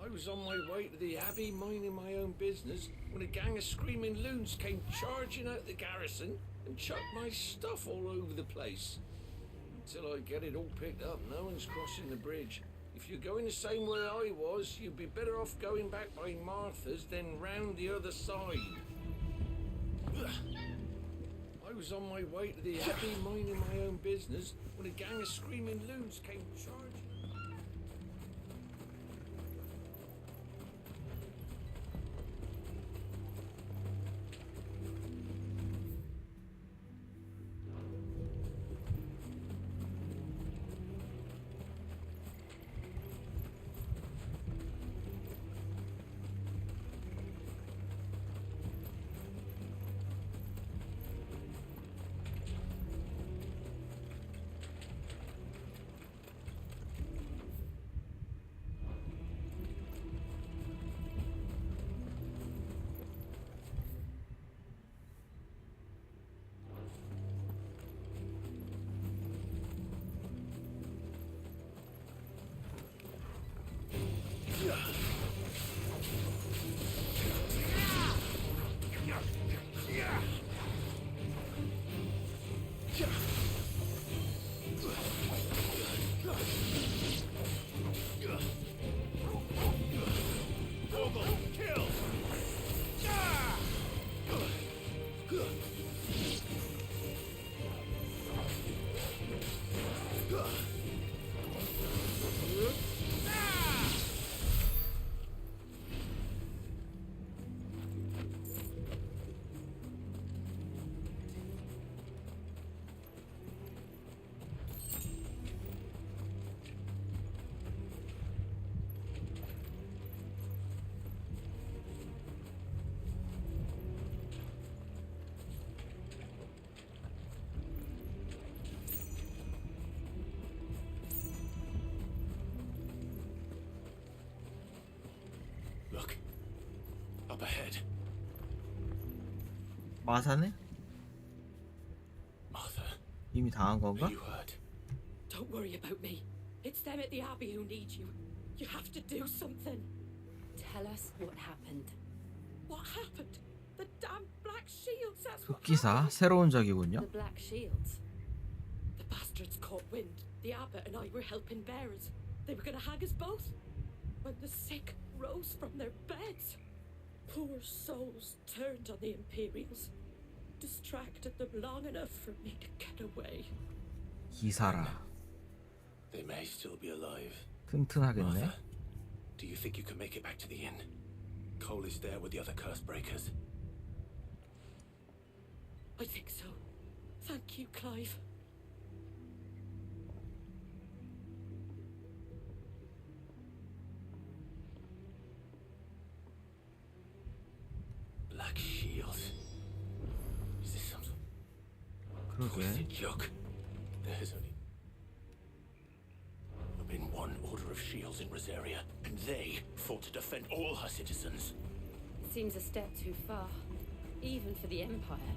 I was on my way to the Abbey minding my own business when a gang of screaming loons came charging out the garrison and chucked my stuff all over the place. Until I get it all picked up, no one's crossing the bridge. If you're going the same way I was, you'd be better off going back by Martha's than round the other side. I was on my way to the Abbey minding my own business when a gang of screaming loons came charging. 마사네? 이미 당한 건가? Don't worry about me. It's them at the Abbey who need you. You have to do something. Tell us what happened. What happened? The damn Black Shields, that's what 흑기사 새로운 적이군요. The Black Shields. The bastards caught wind. The abbot and I were helping bearers. They were gonna hang us both. When the sick rose from their beds, poor souls turned on the Imperials. Distracted them long enough for me to get away. 기사라. They may still be alive. 튼튼하겠네. Do you think you can make it back to the inn? Cole is there with the other curse breakers. I think so. Thank you, Clive. Black Shield. Is this some twisted joke? There has only been one order of shields in Rosaria, and they fought to defend all her citizens. Seems a step too far, even for the Empire.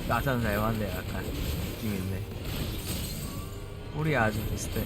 나선 닮았네. 약간 느낌 있네. 우리 아주 비슷해.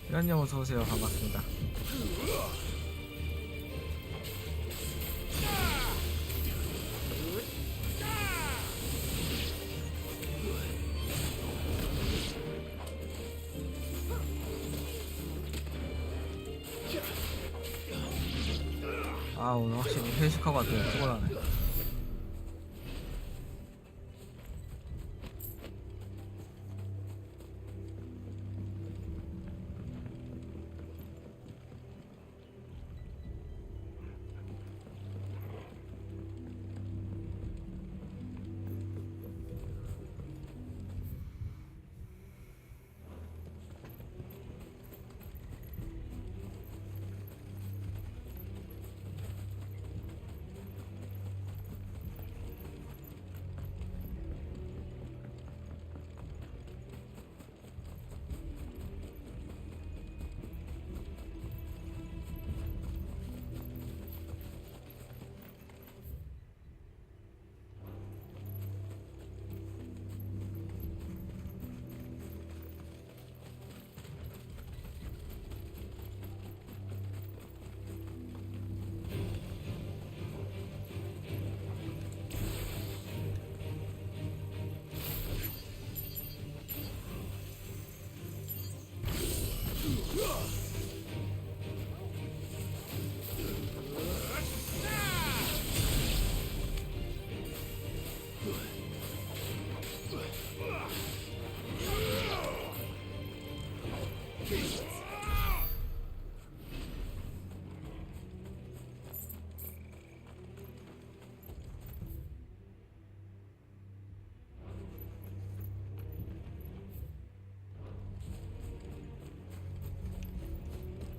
이런님 어서오세요. 반갑습니다. 아 오늘 확실히 회식하고 왔더니 피곤하네.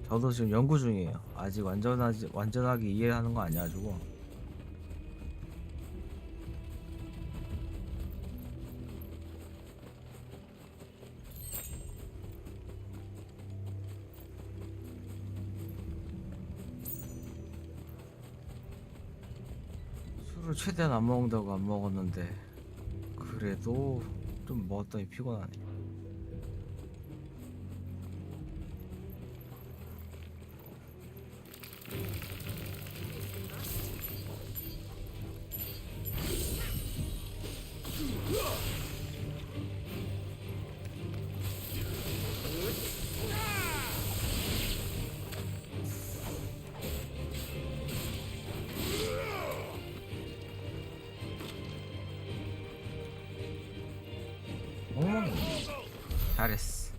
저도 지금 연구 중이에요. 아직 완전하게 이해하는 거 아니어가지고. 술을 최대한 안 먹는다고 안 먹었는데 그래도 좀 먹었더니 피곤하네. 잘했어.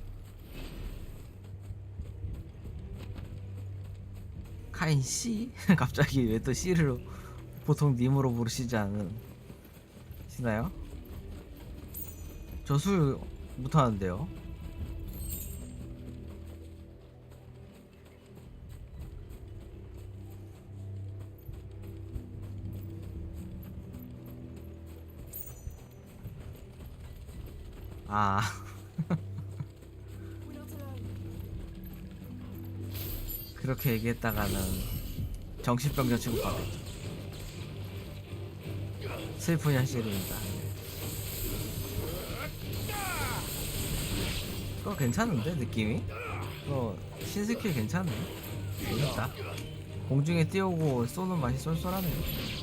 카인 씨? 갑자기 왜 또 씨를 보통 님으로 부르시지 않으시나요? 저 술 못하는데요. 아 그렇게 얘기했다가는 정신병자 취급받았죠. 슬픈 현실입니다. 그거 괜찮은데 느낌이? 그거 신스킬 괜찮네. 재밌다. 공중에 띄우고 쏘는 맛이 쏠쏠하네요.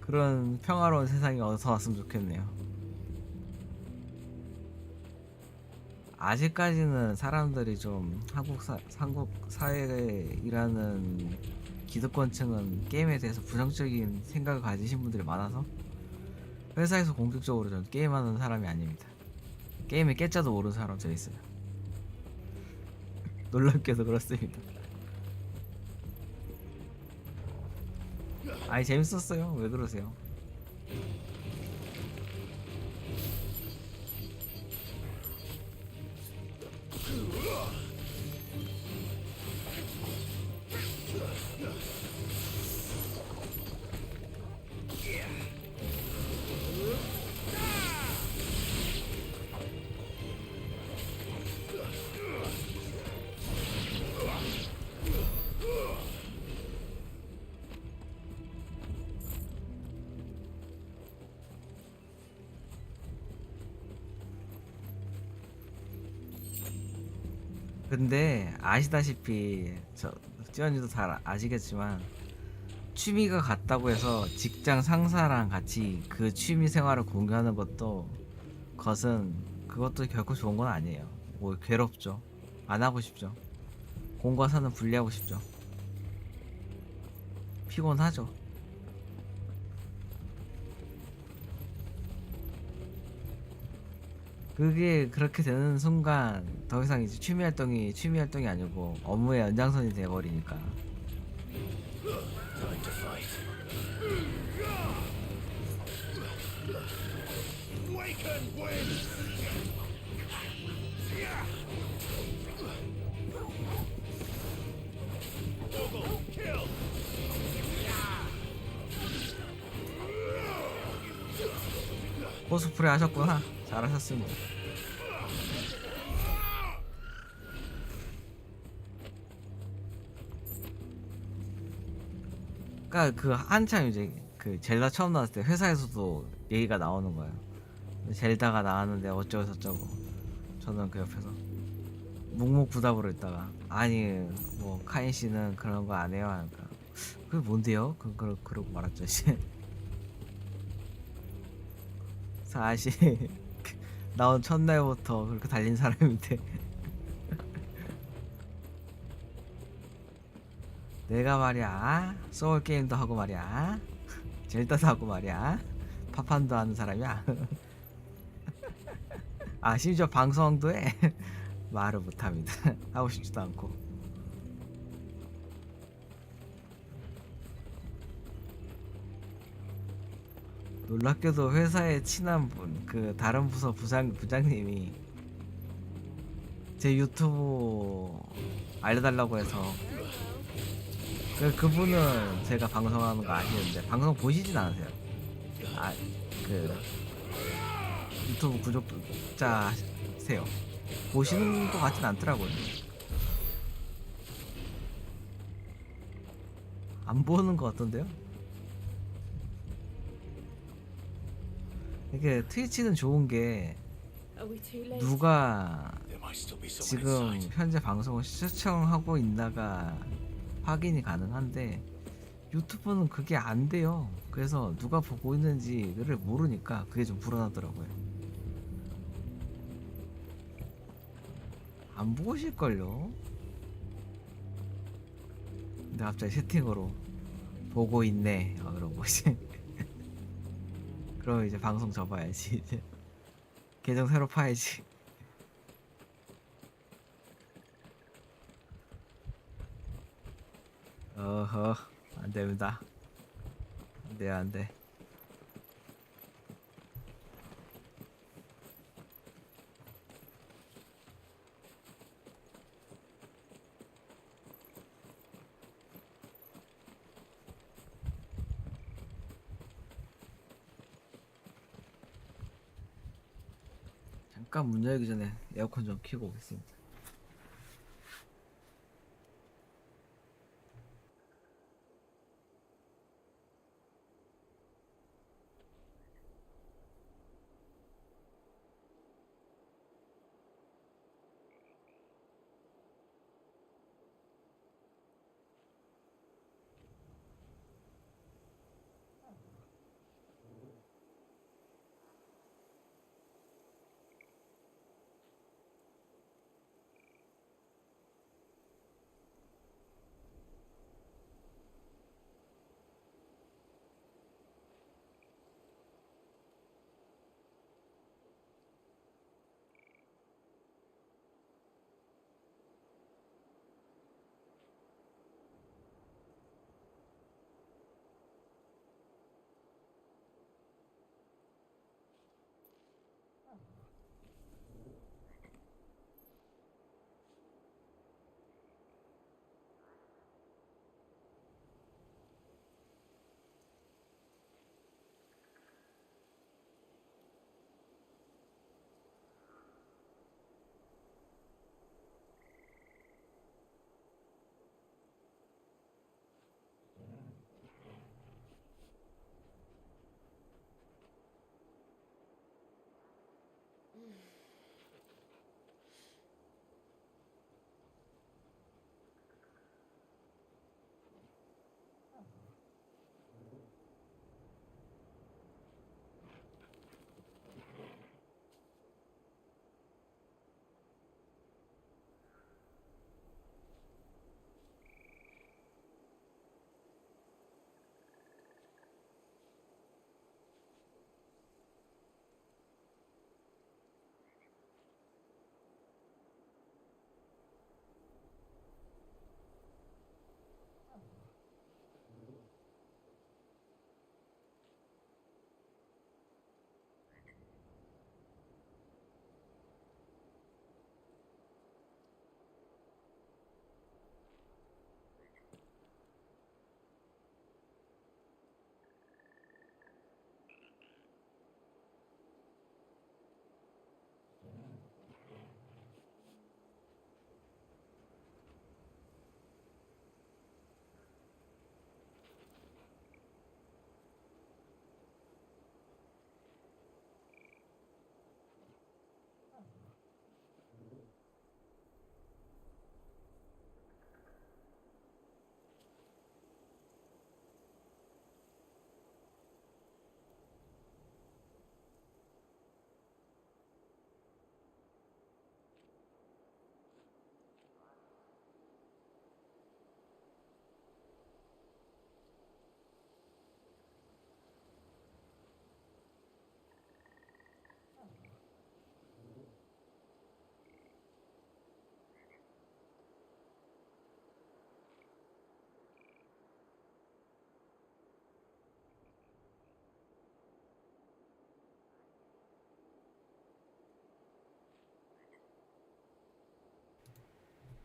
그런 평화로운 세상이 어서 왔으면 좋겠네요. 아직까지는 사람들이 좀 한국 사회에 일하는 기득권층은 게임에 대해서 부정적인 생각을 가지신 분들이 많아서 회사에서 공격적으로 전 게임하는 사람이 아닙니다. 게임의 깨짜도 모르는 사람 저 있어요. 놀랍게도 그렇습니다. 아니 재밌었어요. 왜 그러세요? 근데 아시다시피 저 찌원님도 잘 아시겠지만 취미가 같다고 해서 직장 상사랑 같이 그 취미 생활을 공유하는 그것도 결코 좋은 건 아니에요. 뭐 괴롭죠. 안 하고 싶죠. 공과 사는 분리하고 싶죠. 피곤하죠. 그게 그렇게 되는 순간 더 이상 이제 취미 활동이 아니고 업무의 연장선이 돼 버리니까. Time to fight. Waken wind! Kill! 코스프레 하셨구나. 잘하셨습니다. 그러니까 그 한참 이제 그 젤다 처음 나왔을 때 회사에서도 얘기가 나오는 거예요. 젤다가 나왔는데 어쩌고 저쩌고. 저는 그 옆에서 묵묵부답으로 있다가 아니 뭐 카인 씨는 그런 거 안 해요. 하니까 그게 뭔데요? 그러고 말았죠 이제. 사실 나온 첫날부터 그렇게 달린 사람인데 내가 말이야 소울 게임도 하고 말이야 젤다도 하고 말이야 파판도 하는 사람이야. 아 심지어 방송도 해. 말을 못합니다. 하고 싶지도 않고. 놀랍게도 회사에 친한 분, 그 다른 부서 부장님이 제 유튜브 알려달라고 해서 그분은 제가 방송하는 거 아시는데 방송 보시진 않으세요. 아 그 유튜브 구독자세요. 보시는 것 같진 않더라고요. 안 보는 것 같던데요? 이게 트위치는 좋은 게 누가 지금 현재 방송을 시청하고 있나가 확인이 가능한데 유튜브는 그게 안 돼요. 그래서 누가 보고 있는지를 모르니까 그게 좀 불안하더라고요. 안 보실걸요? 근데 갑자기 채팅으로 보고 있네 그러고 이제 그럼 이제 방송 접어야지. 이제 계정 새로 파야지. 어허 안됩니다. 안돼 안돼. 잠깐 문 열기 전에 에어컨 좀 켜고 오겠습니다.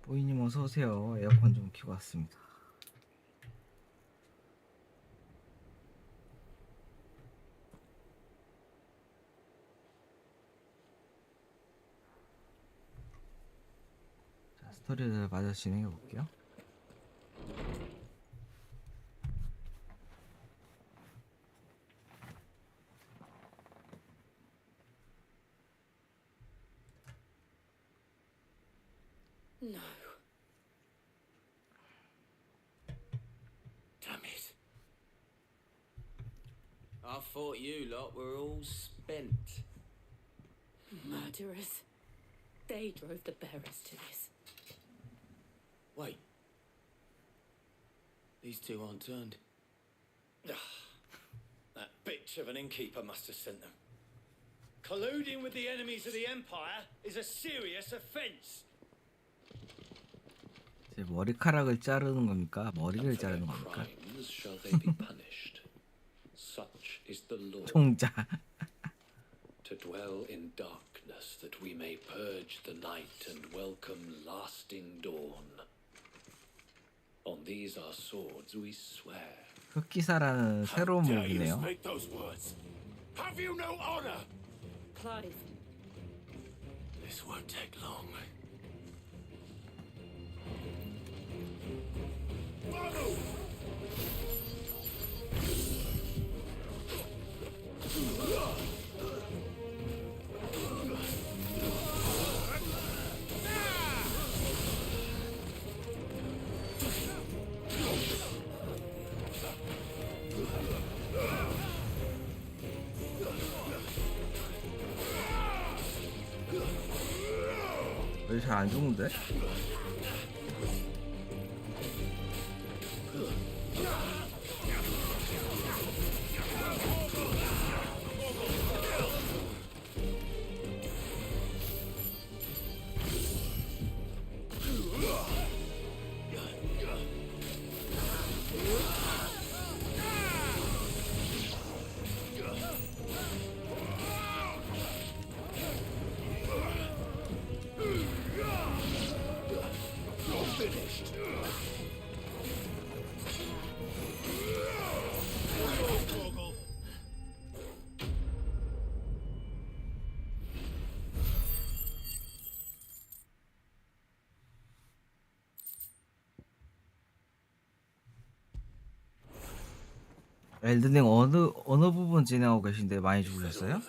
보이님 어서오세요. 에어컨 좀 켜고 왔습니다. 자, 스토리를 마저 진행해 볼게요. No. Damn it. I thought you lot were all spent. Murderers. They drove the bearers to this. Wait. These two aren't turned. That bitch of an innkeeper must have sent them. Colluding with the enemies of the Empire is a serious offence. 이제 머리카락을 자르는 겁니까? 머리를 자르는 겁니까? Crimes shall they be punished. Such is the law. 총자. To dwell in darkness that we may purge the night and welcome lasting dawn. On these our swords we swear. 흑기사라는 새로운 Dare you 무기네요. speak those words? Have you no honor? Clive. This won't take long. Follow! 왜 잘 안 죽는데? 엘든링 어느 부분 진행하고 계신데 많이 죽으셨어요?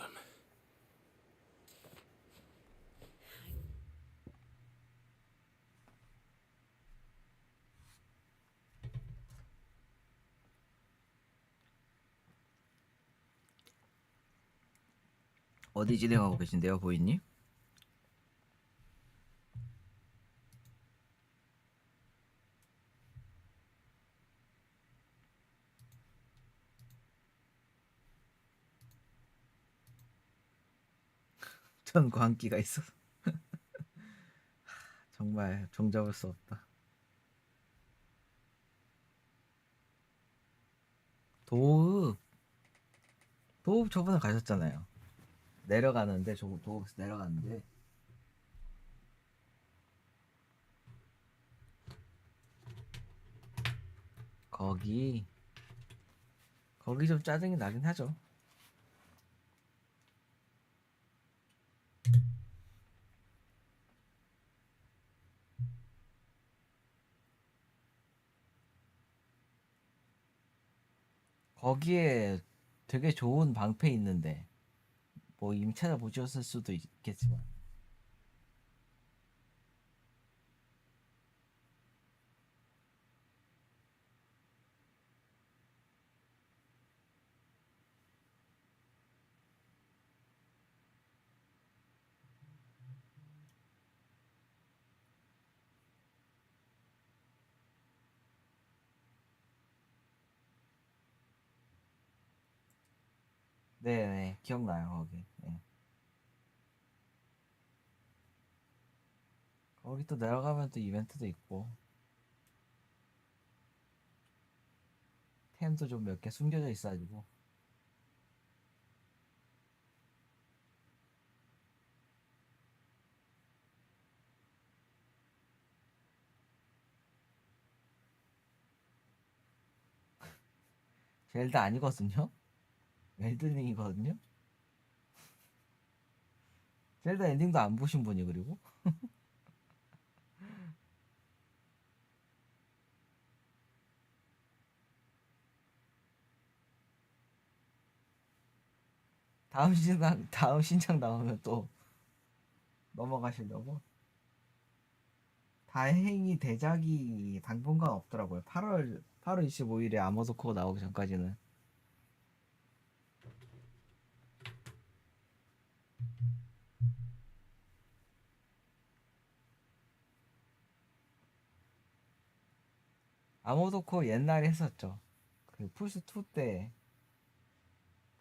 어디 진행하고 계신데요, 보이님? 전 광기가 있어서 정말 종잡을 수 없다. 도읍 저번에 가셨잖아요. 내려가는데 도읍에서 내려가는데 거기 좀 짜증이 나긴 하죠. 거기에 되게 좋은 방패 있는데 뭐 이미 찾아보셨을 수도 있겠지만 네네 기억나요 거기. 네. 거기 또 내려가면 또 이벤트도 있고 템도 좀 몇 개 숨겨져 있어가지고 젤다 아니거든요? 엘든링이거든요? 젤다 엔딩도 안 보신 분이 그리고? 다음 신작 나오면 또 넘어가시려고? 다행히 대작이 당분간 없더라고요. 8월 25일에 아머드 코어 나오기 전까지는. 아머드 코어 옛날에 했었죠. 그 플스2 때.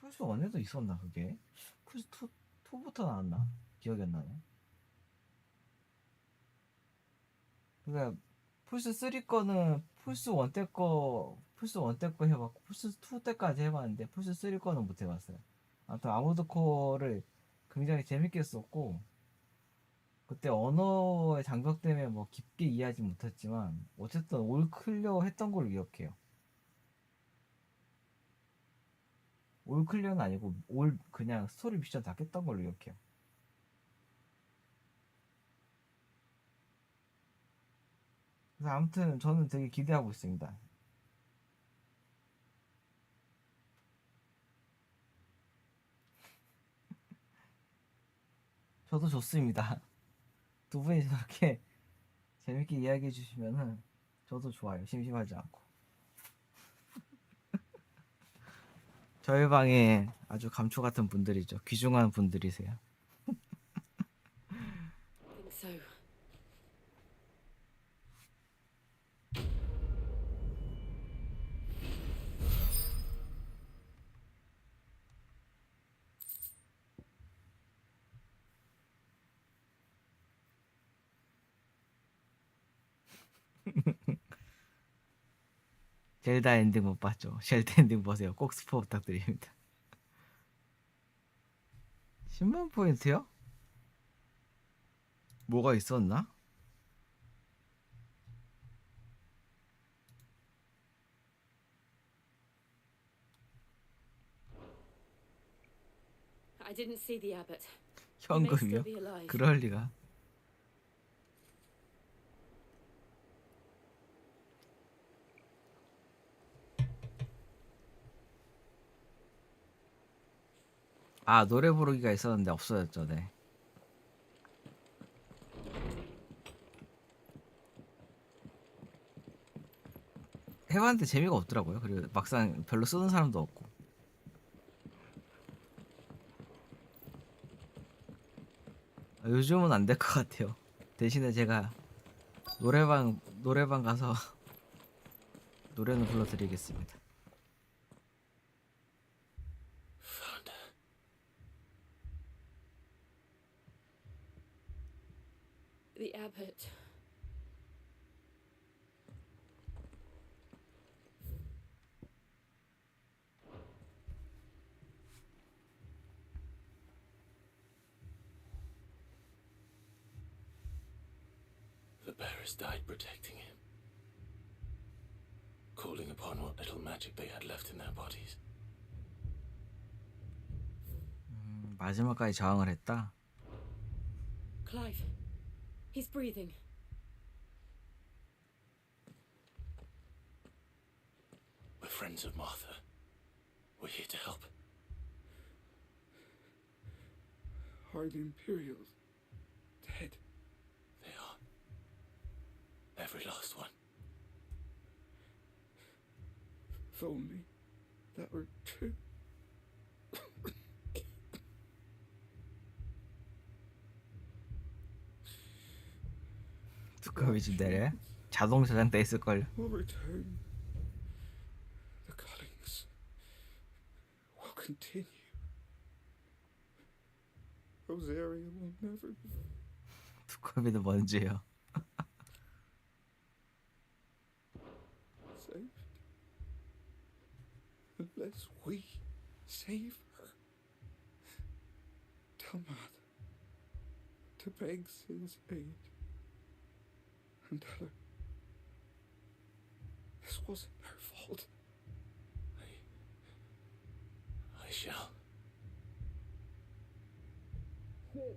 플스1에도 있었나 그게? 플스2부터 나왔나? 기억이 안 나네. 그러니까 플스3 거는 플스1 때 거 해봤고 플스2 때까지 해봤는데 플스3 거는 못 해봤어요. 아무튼 아모드 코어를 굉장히 재밌게 썼고 그때 언어의 장벽 때문에 뭐 깊게 이해하지 못했지만 어쨌든 올 클리어 했던 걸로 기억해요. 올 클리어는 아니고 올 그냥 스토리 미션 다 깼던 걸로 기억해요. 그래서 아무튼 저는 되게 기대하고 있습니다. 저도 좋습니다. 두 분이 저렇게 재밌게 이야기해 주시면은 저도 좋아요. 심심하지 않고. 저희 방에 아주 감초 같은 분들이죠. 귀중한 분들이세요. Think so. 젤다 엔딩 못 봤죠? 젤다 엔딩 보세요. 꼭 스포 부탁드립니다. 10만 포인트요? 뭐가 있었나? I didn't see the abbot. 현금이요? 그럴 리가. 아, 노래 부르기가 있었는데 없어졌죠. 네. 해봤는데 재미가 없더라고요. 그리고 막상 별로 쓰는 사람도 없고. 요즘은 안 될 것 같아요. 대신에 제가 노래방 가서 노래는 불러드리겠습니다. The abbot. The bearers died protecting him, calling upon what little magic they had left in their bodies. 마지막까지 저항을 했다. Clive. He's breathing. We're friends of Martha. We're here to help. Are the Imperials dead? They are. Every last one. If only that were true. 두꺼비 좀 내려. 자동 저장돼 있을걸요. Will return. The cuttings will continue. Rosaria will never be 두꺼비는 뭔지요. saved unless we save her. Tell Martha to beg Sid's aid and tell her this wasn't her fault. shell. Sid,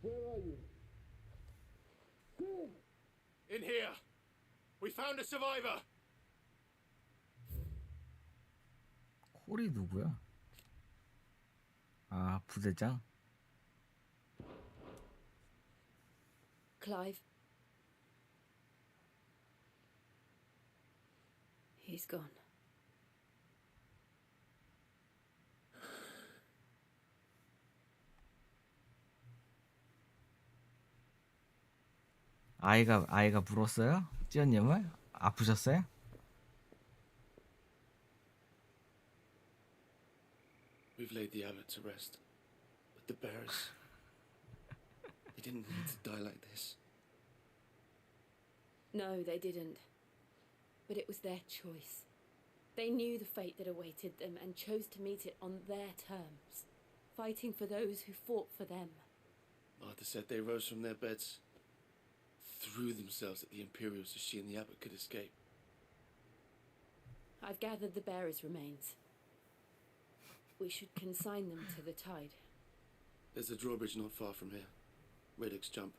where are you? Sid! In here! We found a survivor! 콜이 누구야? 아, 부대장? Clive. He's gone. 아이가 물었어요? 찌연님을? 아프셨어요? We've laid the abbot to rest. But the bearers... they didn't need to die like this. No, they didn't. But it was their choice. They knew the fate that awaited them and chose to meet it on their terms, fighting for those who fought for them. Martha said they rose from their beds, threw themselves at the Imperials so she and the abbot could escape. I've gathered the bearers' remains. We should consign them to the tide. There's a drawbridge not far from here. Radix jump.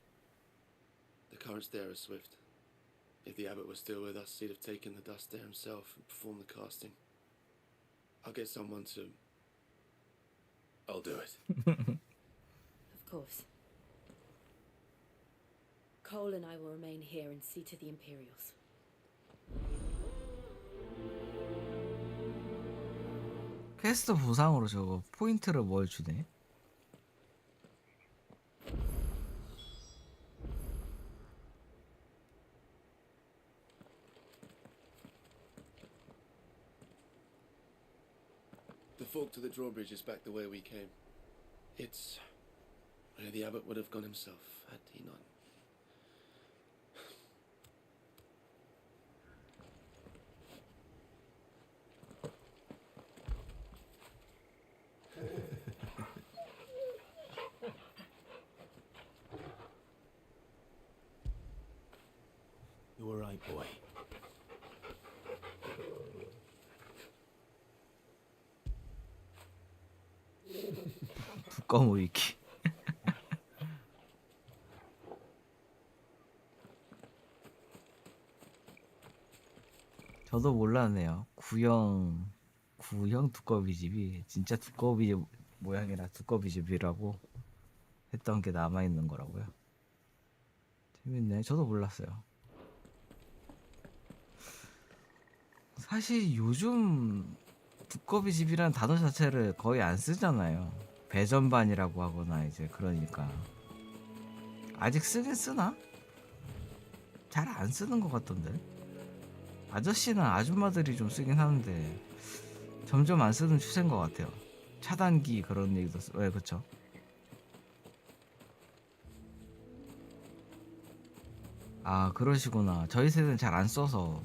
The currents there are swift. If the abbot was still with us, he'd have taken the dust there himself and performed the casting. I'll get someone to... I'll do it. Of course. Cole and I will remain here and see to the Imperials. 퀘스트 보상으로 저거 포인트를 뭘 주네? The fork to the drawbridge is back the way we came. It's where the abbot would have gone himself, had he not. You all right, boy? 두꺼운 위키. 저도 몰랐네요. 구형 두꺼비집이 진짜 두꺼비 모양이라 두꺼비집이라고 했던 게 남아 있는 거라고요. 재밌네. 저도 몰랐어요. 사실 요즘 두꺼비집이라는 단어 자체를 거의 안 쓰잖아요. 배전반이라고 하거나 이제 그러니까 아직 쓰긴 쓰나? 잘 안 쓰는 것 같던데. 아저씨나 아줌마들이 좀 쓰긴 하는데 점점 안 쓰는 추세인 것 같아요. 차단기 그런 얘기도 왜 그쵸? 아 그러시구나. 저희 세대는 잘 안 써서.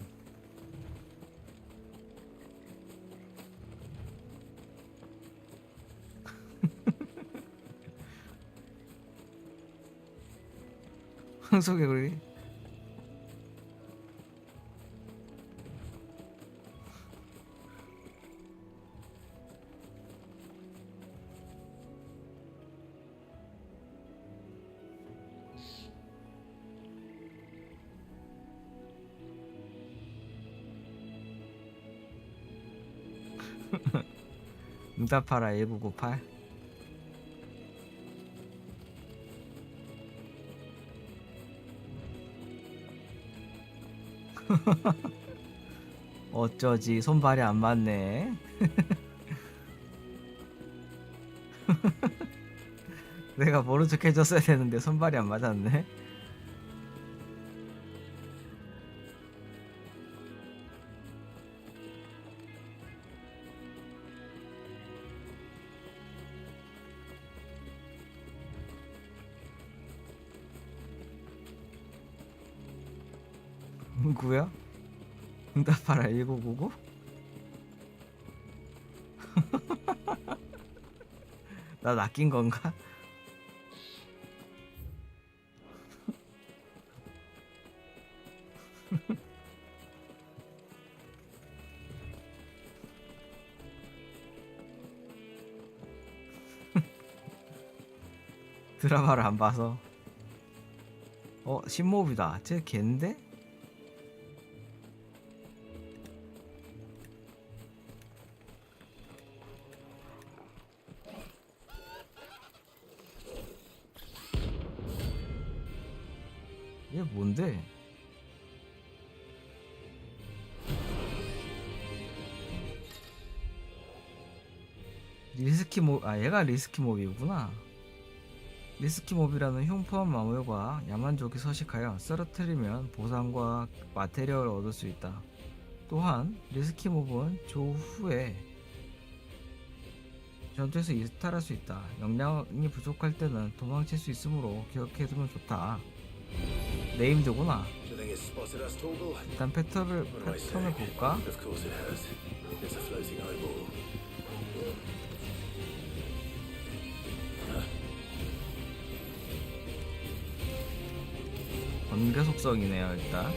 황소개구리. 응답하라 1998. 어쩌지 손발이 안 맞네. 내가 모른 척 해줬어야 되는데 손발이 안 맞았네. 누구야? 응답하라 1999? 나 낚인 건가? 드라마를 안 봐서. 신모비다. 쟤 걔인데? 얘 뭔데? 얘가 리스키몹이구나. 리스키몹이라는 흉포한 마물과 야만족이 서식하여 쓰러뜨리면 보상과 마테리얼을 얻을 수 있다. 또한 리스키몹은 조후에 전투에서 이탈할 수 있다. 역량이 부족할 때는 도망칠 수 있으므로 기억해두면 좋다. 네임드구나. 일단 패턴을 볼까? 번개 속성이네요. 일단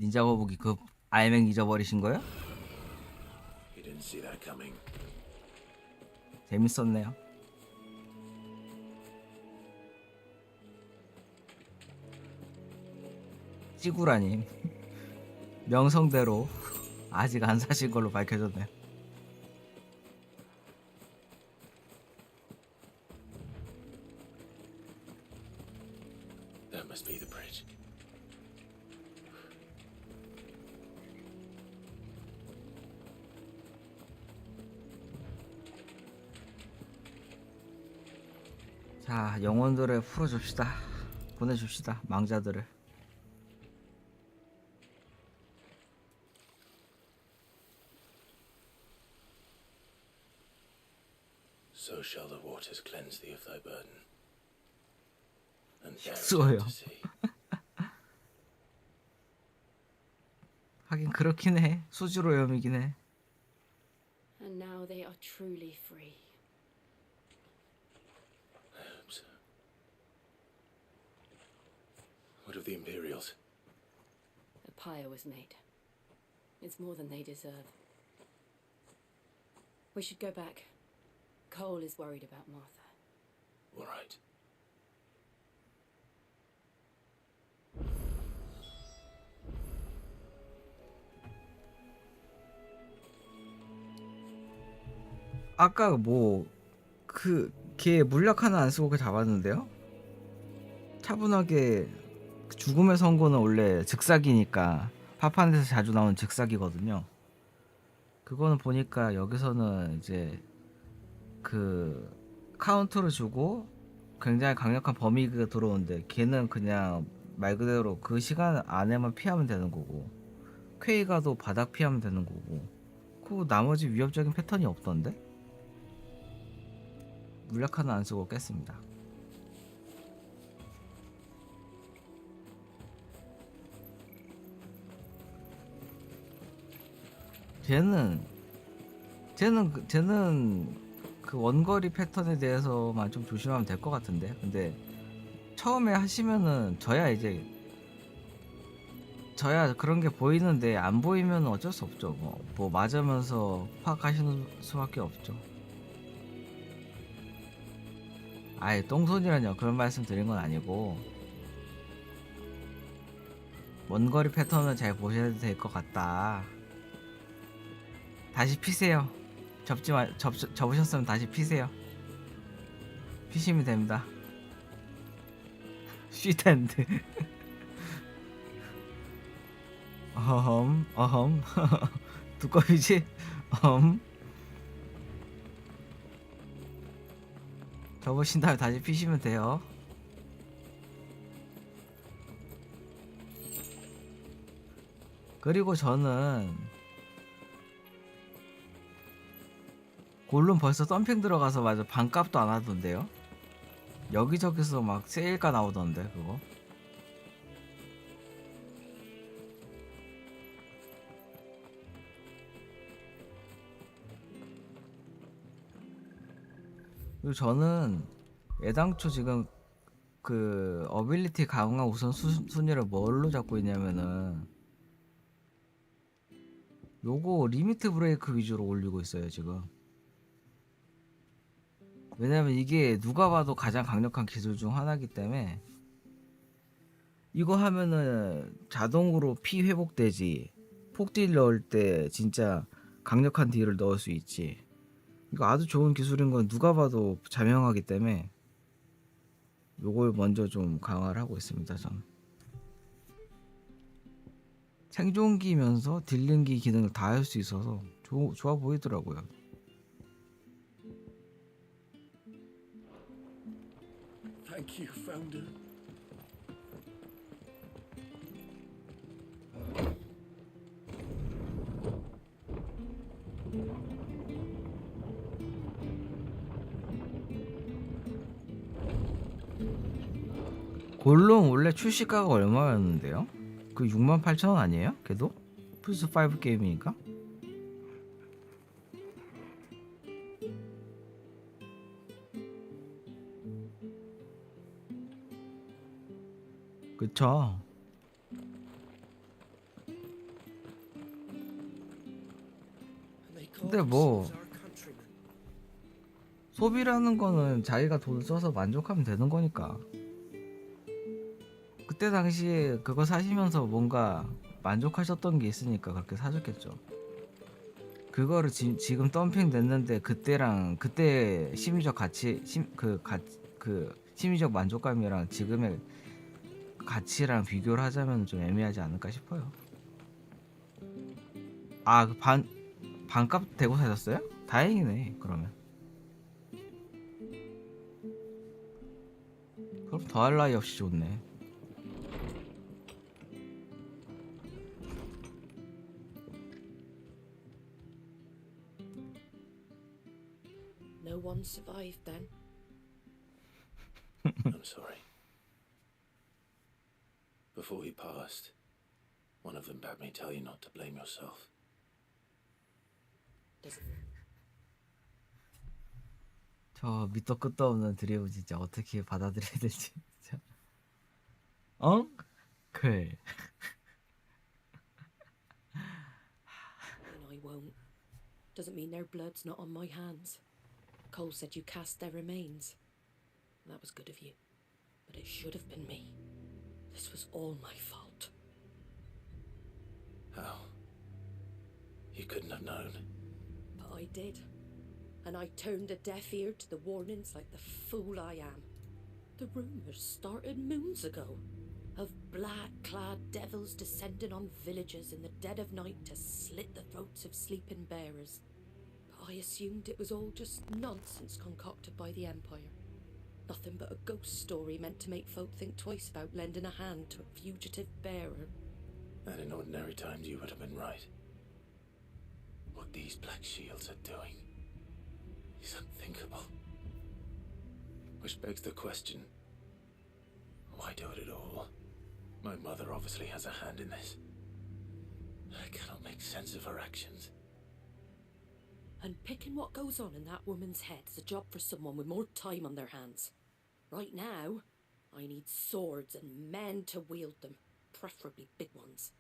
닌자 거북이 그 아이맥 잊어버리신 거예요? You didn't see that coming. 재밌었네요. 찌구라님 명성대로 아직 안 사신 걸로 밝혀졌네요. That must be the bridge. 자, 영혼들을 풀어줍시다. 보내줍시다. 망자들을. So shall the waters cleanse thee of thy burden. And 수어요. to sea. 하긴 그렇긴 해. 수지로 염이긴 해. And now they are truly free. I hope so. What of the Imperials? A pyre was made. It's more than they deserve. We should go back. Cole is worried about Martha. All right. 아까 뭐 그 걔 물약 하나 안 쓰고 그 잡았는데요? 차분하게 죽음의 선고는 원래 즉사기니까 파판에서 자주 나오는 즉사기거든요. 그거는 보니까 여기서는 이제 그 카운터를 주고 굉장히 강력한 범위가 들어오는데 걔는 그냥 말 그대로 그 시간 안에만 피하면 되는 거고 퀘이가도 바닥 피하면 되는 거고 그 나머지 위협적인 패턴이 없던데? 물약 하나 안 쓰고 깼습니다. 쟤는 그 원거리 패턴에 대해서만 좀 조심하면 될 것 같은데. 근데 처음에 하시면은 저야 그런 게 보이는데 안 보이면 어쩔 수 없죠. 뭐 맞으면서 파악하시는 수밖에 없죠. 아예 똥손이라뇨. 그런 말씀 드린 건 아니고 원거리 패턴은 잘 보셔야 될 것 같다. 다시 피세요. 접으셨으면 다시 피세요. 피시면 됩니다. 쉬텐드. 어흠 두꺼비지? 접으신 다음에 다시 피시면 돼요. 그리고 저는 골룸 벌써 덤핑 들어가서 맞아 반값도 안 하던데요. 여기저기서 막 세일가 나오던데 그거. 그리고 저는 애당초 지금 그 어빌리티 강화 우선 순위를 뭘로 잡고 있냐면은 요거 리미트 브레이크 위주로 올리고 있어요 지금. 왜냐면 이게 누가 봐도 가장 강력한 기술 중 하나이기 때문에 이거 하면은 자동으로 피 회복되지. 폭딜 넣을 때 진짜 강력한 딜을 넣을 수 있지. 이거 아주 좋은 기술인 건 누가 봐도 자명하기 때문에 요걸 먼저 좀 강화를 하고 있습니다. 전 생존기면서 딜링기 기능을 다 할 수 있어서 좋아 보이더라고요. Thank you, Founder. 골룸 원래 출시가가 얼마였는데요? 그 68,000원 아니에요? 걔도? 플스5 게임이니까? 그쵸. 근데 뭐 소비라는 거는 자기가 돈을 써서 만족하면 되는 거니까. 그때 당시에 그거 사시면서 뭔가 만족하셨던 게 있으니까 그렇게 사셨겠죠. 그거를 지금 덤핑 됐는데 그때랑 그때 심리적 가치 그 심리적 만족감이랑 지금의 가치랑 비교를 하자면 좀 애매하지 않을까 싶어요. 아, 그 반값 대고 사셨어요? 다행이네. 그러면 그럼 더할 나위 없이 좋네. No one survived then. I'm sorry. Before he passed, one of them bade me tell you not to blame yourself. 저 밑도 끝도 없는 드리브 진짜 어떻게 받아들여야 될지 진짜. 어? 그래. And I won't. Doesn't mean their blood's not on my hands. Cole said you cast their remains. That was good of you. But it should have been me. This was all my fault. How? You couldn't have known. But I did. And I turned a deaf ear to the warnings like the fool I am. The rumours started moons ago of black-clad devils descending on villages in the dead of night to slit the throats of sleeping bearers. But I assumed it was all just nonsense concocted by the Empire. Nothing but a ghost story meant to make folk think twice about lending a hand to a fugitive bearer. And in ordinary times you would have been right. What these black shields are doing is unthinkable. Which begs the question, why do it at all? My mother obviously has a hand in this. I cannot make sense of her actions. And picking what goes on in that woman's head is a job for someone with more time on their hands. Right now, I need swords and men to wield them, preferably big ones.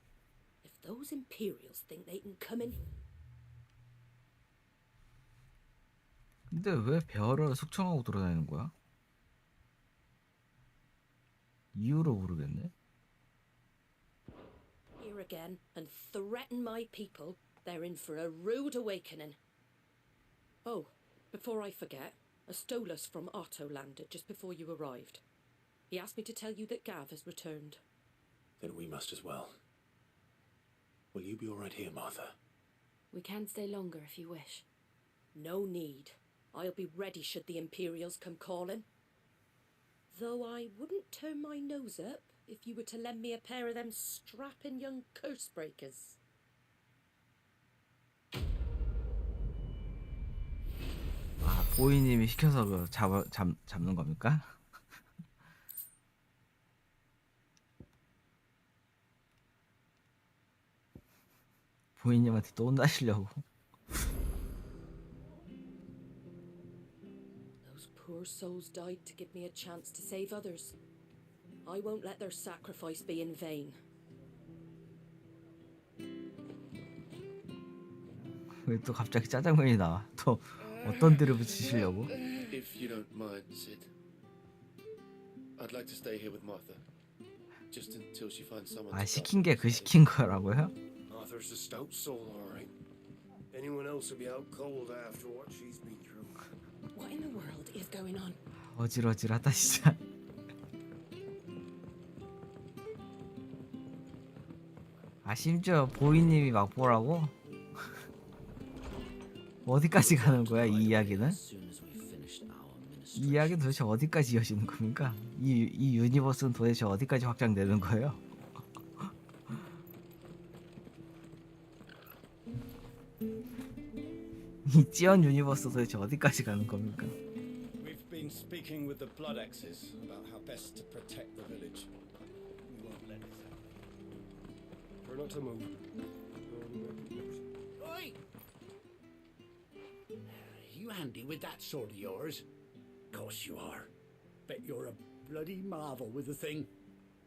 If those Imperials think they can come in... 근데 왜 배어를 숙청하고 돌아다니는 거야? 이유를 모르겠네. here again and threaten my people, they're in for a rude awakening. Oh, before I forget, a Stolas from Otto landed just before you arrived. He asked me to tell you that Gav has returned. Then we must as well. Will you be all right here, Martha? We can stay longer if you wish. No need. I'll be ready should the Imperials come calling. Though I wouldn't turn my nose up if you were to lend me a pair of them strapping young curse breakers. 아, 보이님이 시켜서 그 잡는 겁니까? 보이님한테 또 혼나시려고. Those poor souls died to give me a chance to save others. I won't let their sacrifice be in vain. 왜 또 갑자기 짜장면이 나와? 또 어떤 데를 붙이시려고? If you don't mind, Sid, I'd like to stay here with Martha, just until she finds someone. 아, 시킨 게 그 시킨 거라고요? Arthur's a stout soul, all right. Anyone else would be out cold after what she's been through. What in the world is going on? 어질어질하다 진짜. 아, 심지어 보이님이 막 보라고? 어디까지 가는 거야 이 이야기는? 이 이야기는 도대체 어디까지 이어지는 겁니까? 이 유니버스는 도대체 어디까지 확장되는 거예요? 이 찌연 유니버스 도대체 어디까지 가는 겁니까? We've been speaking with the Blood Axes about how best to protect the village. We won't let it happen. We're not to move. Oi! You handy with that sword of yours? Course you are. Bet you're a bloody marvel with the thing.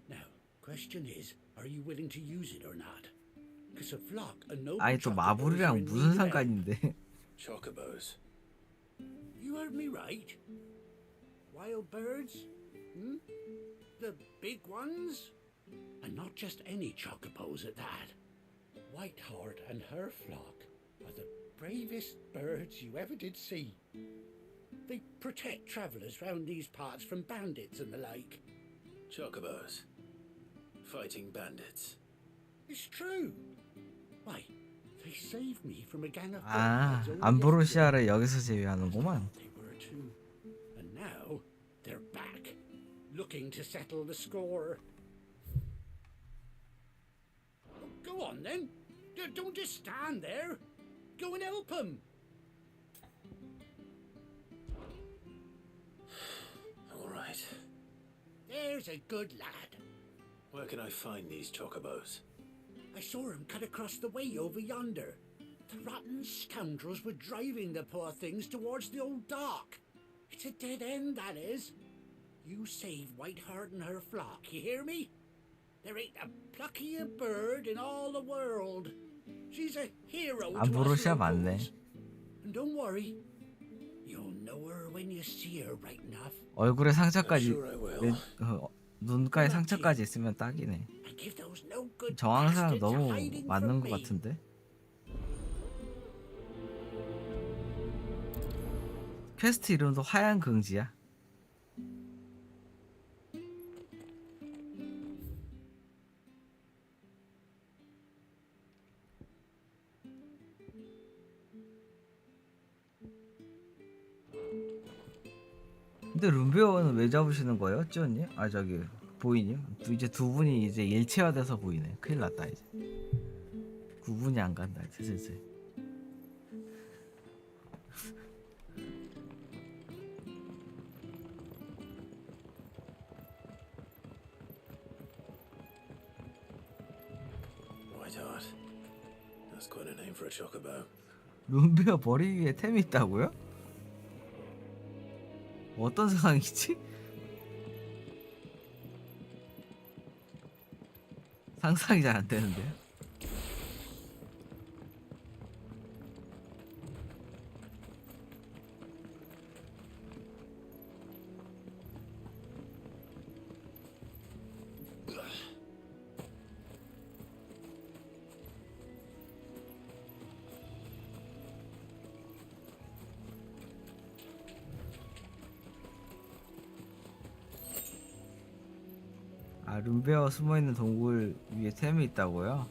Now, question is, are you willing to use it or not? Because a flock of noble 아니 또 마블이랑 무슨 상관인데? Chocobos. You heard me right. Wild birds? Hmm? The big ones? And not just any chocobos at that. Whiteheart and her flock are the bravest birds you ever did see. They protect travellers round these parts from bandits and the like. Chocobos. Fighting bandits. It's true. Why, they saved me from a gang of 아, bloodheads only 암브로시아를 여기서 제외하는구만. they were too. And now they're back, looking to settle the score. Oh, go on then. Don't just stand there. Go and help them. All right. There's a good lad. Where can I find these chocobos? I saw him cut across the way over yonder. The rotten scoundrels were driving the poor things towards the old dock. It's a dead end, that is. You save Whiteheart and her flock, you hear me? There ain't a pluckier bird in all the world. She's a hero to us 암브로시아 맞네. locals. And don't worry, you'll know her when you see her right enough. 얼굴에 상처까지, Sure I will. 눈가에 상처까지 있으면 딱이네. And give those no good 정황상 bastards a 너무 hiding 맞는 from 것 me. 같은데. 퀘스트 이름도 하얀 긍지야. 근데 룸베어는 왜 잡으시는 거예요, 찌언님? 아 저기 보이님? 이제 두 분이 이제 일체화돼서 보이네. 큰일 났다 이제. 구분이 안 간다 이제 슬슬. Whiteheart. That's quite a name for a chocobo. 룸베어 머리 위에 템이 있다고요? 어떤 상황이지? 상상이 잘 안 되는데요. 아, 룸베어 숨어있는 동굴 위에 템이 있다고요?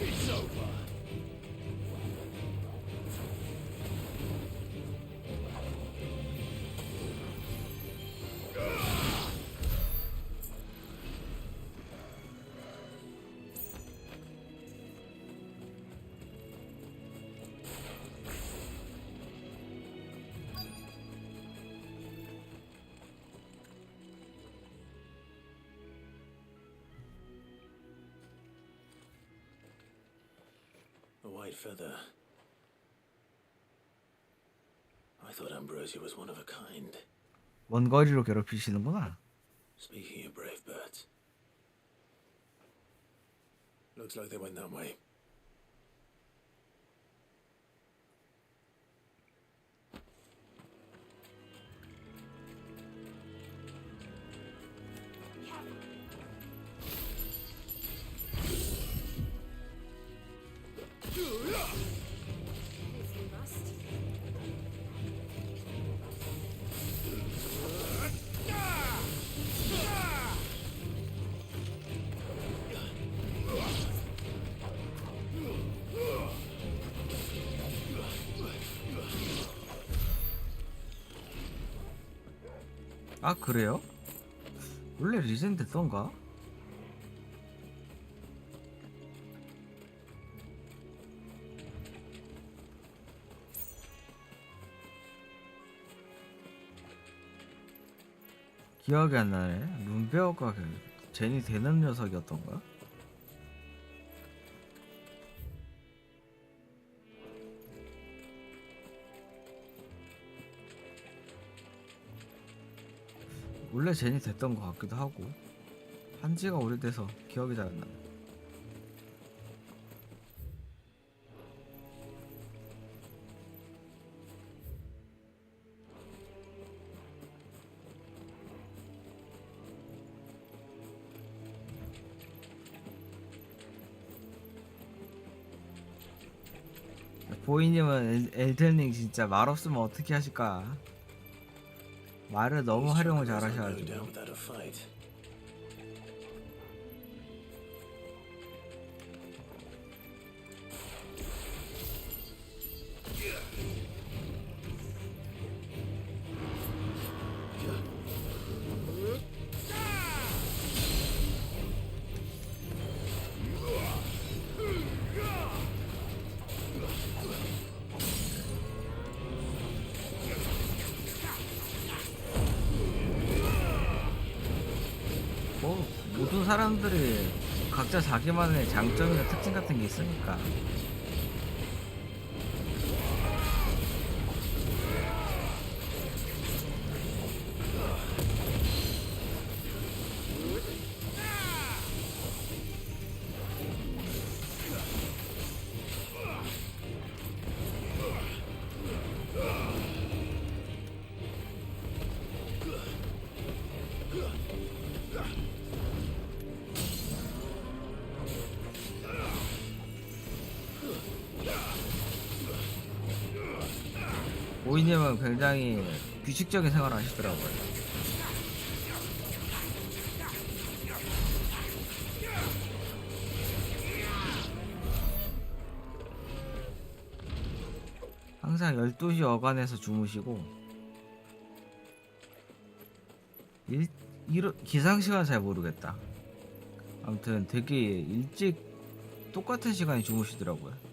It's over. A white feather. I thought Ambrosia was one of a kind. 먼 거리로 괴롭히시는구나. Speaking of brave birds. Looks like they went that way. 아 그래요? 원래 리젠 됐던가? 기억이 안 나네. 룸베어가 젠이 되는 녀석이었던가? 원래 젠이 됐던 것 같기도 하고 한지가 오래돼서 기억이 잘 안 나네. 보이님은 엘든링 진짜 말 없으면 어떻게 하실까? 말을 너무 활용을 잘 하셔가지고. 뭐 모든 사람들이 각자 자기만의 장점이나 특징 같은 게 있으니까. 오이님은 굉장히 규칙적인 생활을 하시더라고요. 항상 12시 어간에서 주무시고 기상시간 잘 모르겠다. 아무튼 되게 일찍 똑같은 시간에 주무시더라고요.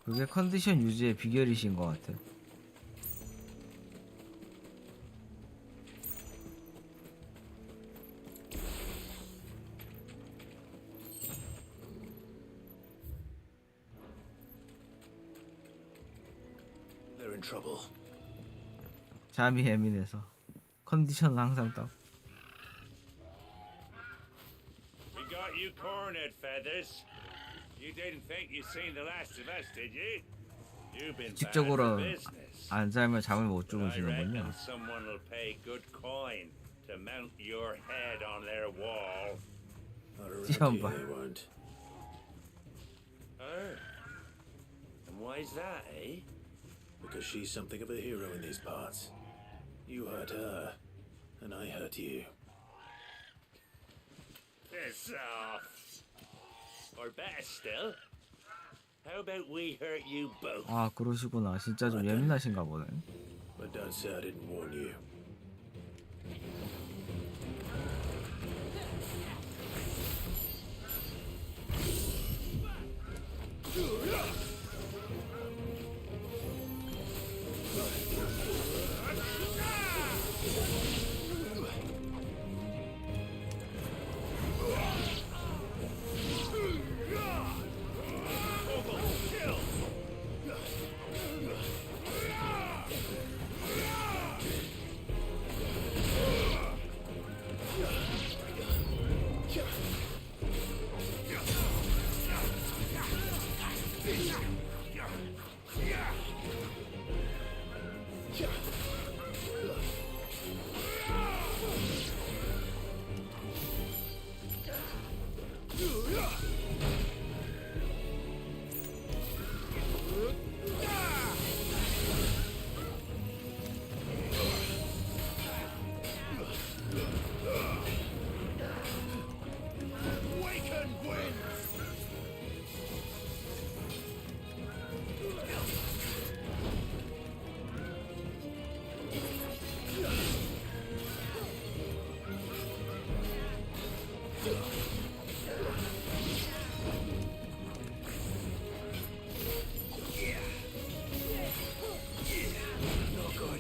그게 컨디션 유지의 비결이신 것 같아. They're in trouble. 잠이 예민해서 컨디션은 항상 딱. We got you cornered, Feathers. You didn't think you'd seen the last of us, did you? You've been bad for 규칙적으로 business. 안 자면 잠을 못 But I 주무시는군요. reckon someone will pay good coin to mount your head on their wall. 시험 봐. They won't. Oh. And why's that, eh? Because she's something of a hero in these parts. You hurt her, and I hurt you. Piss off. Or better still, how about we hurt you both? 아 그러시구나. 진짜 좀 예민하신가 보네. But don't say I didn't warn you.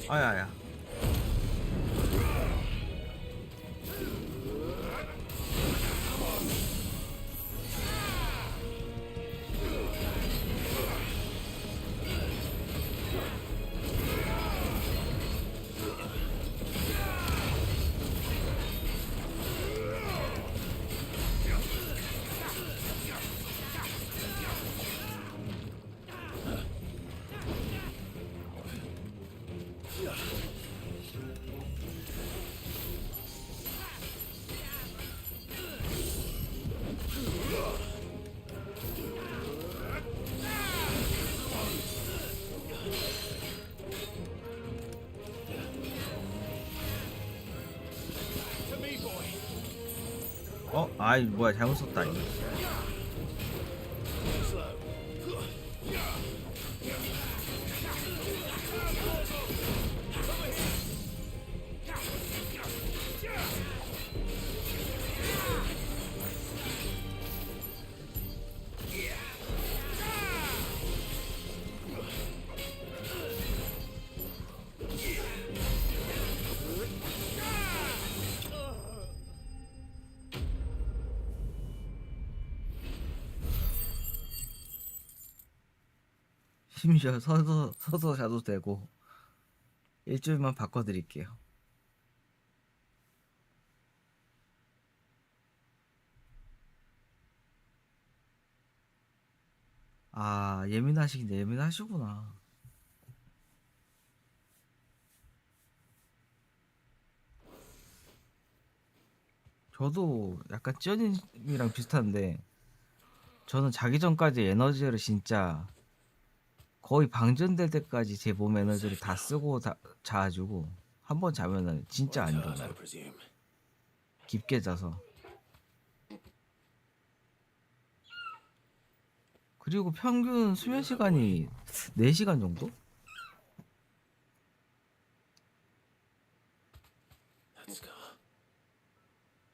아야야. 아이 뭐야 잘못 썼다 이거. 심지어 서서 자도 되고 일주일만 바꿔드릴게요. 아 예민하시구나. 저도 약간 찌연님이랑 비슷한데 저는 자기 전까지 에너지를 진짜 거의 방전될 때까지 제 몸 에너지를 다 쓰고 자가지고 한 번 자면은 진짜 안 일어나요. 깊게 자서. 그리고 평균 수면 시간이 4시간 정도? Let's go.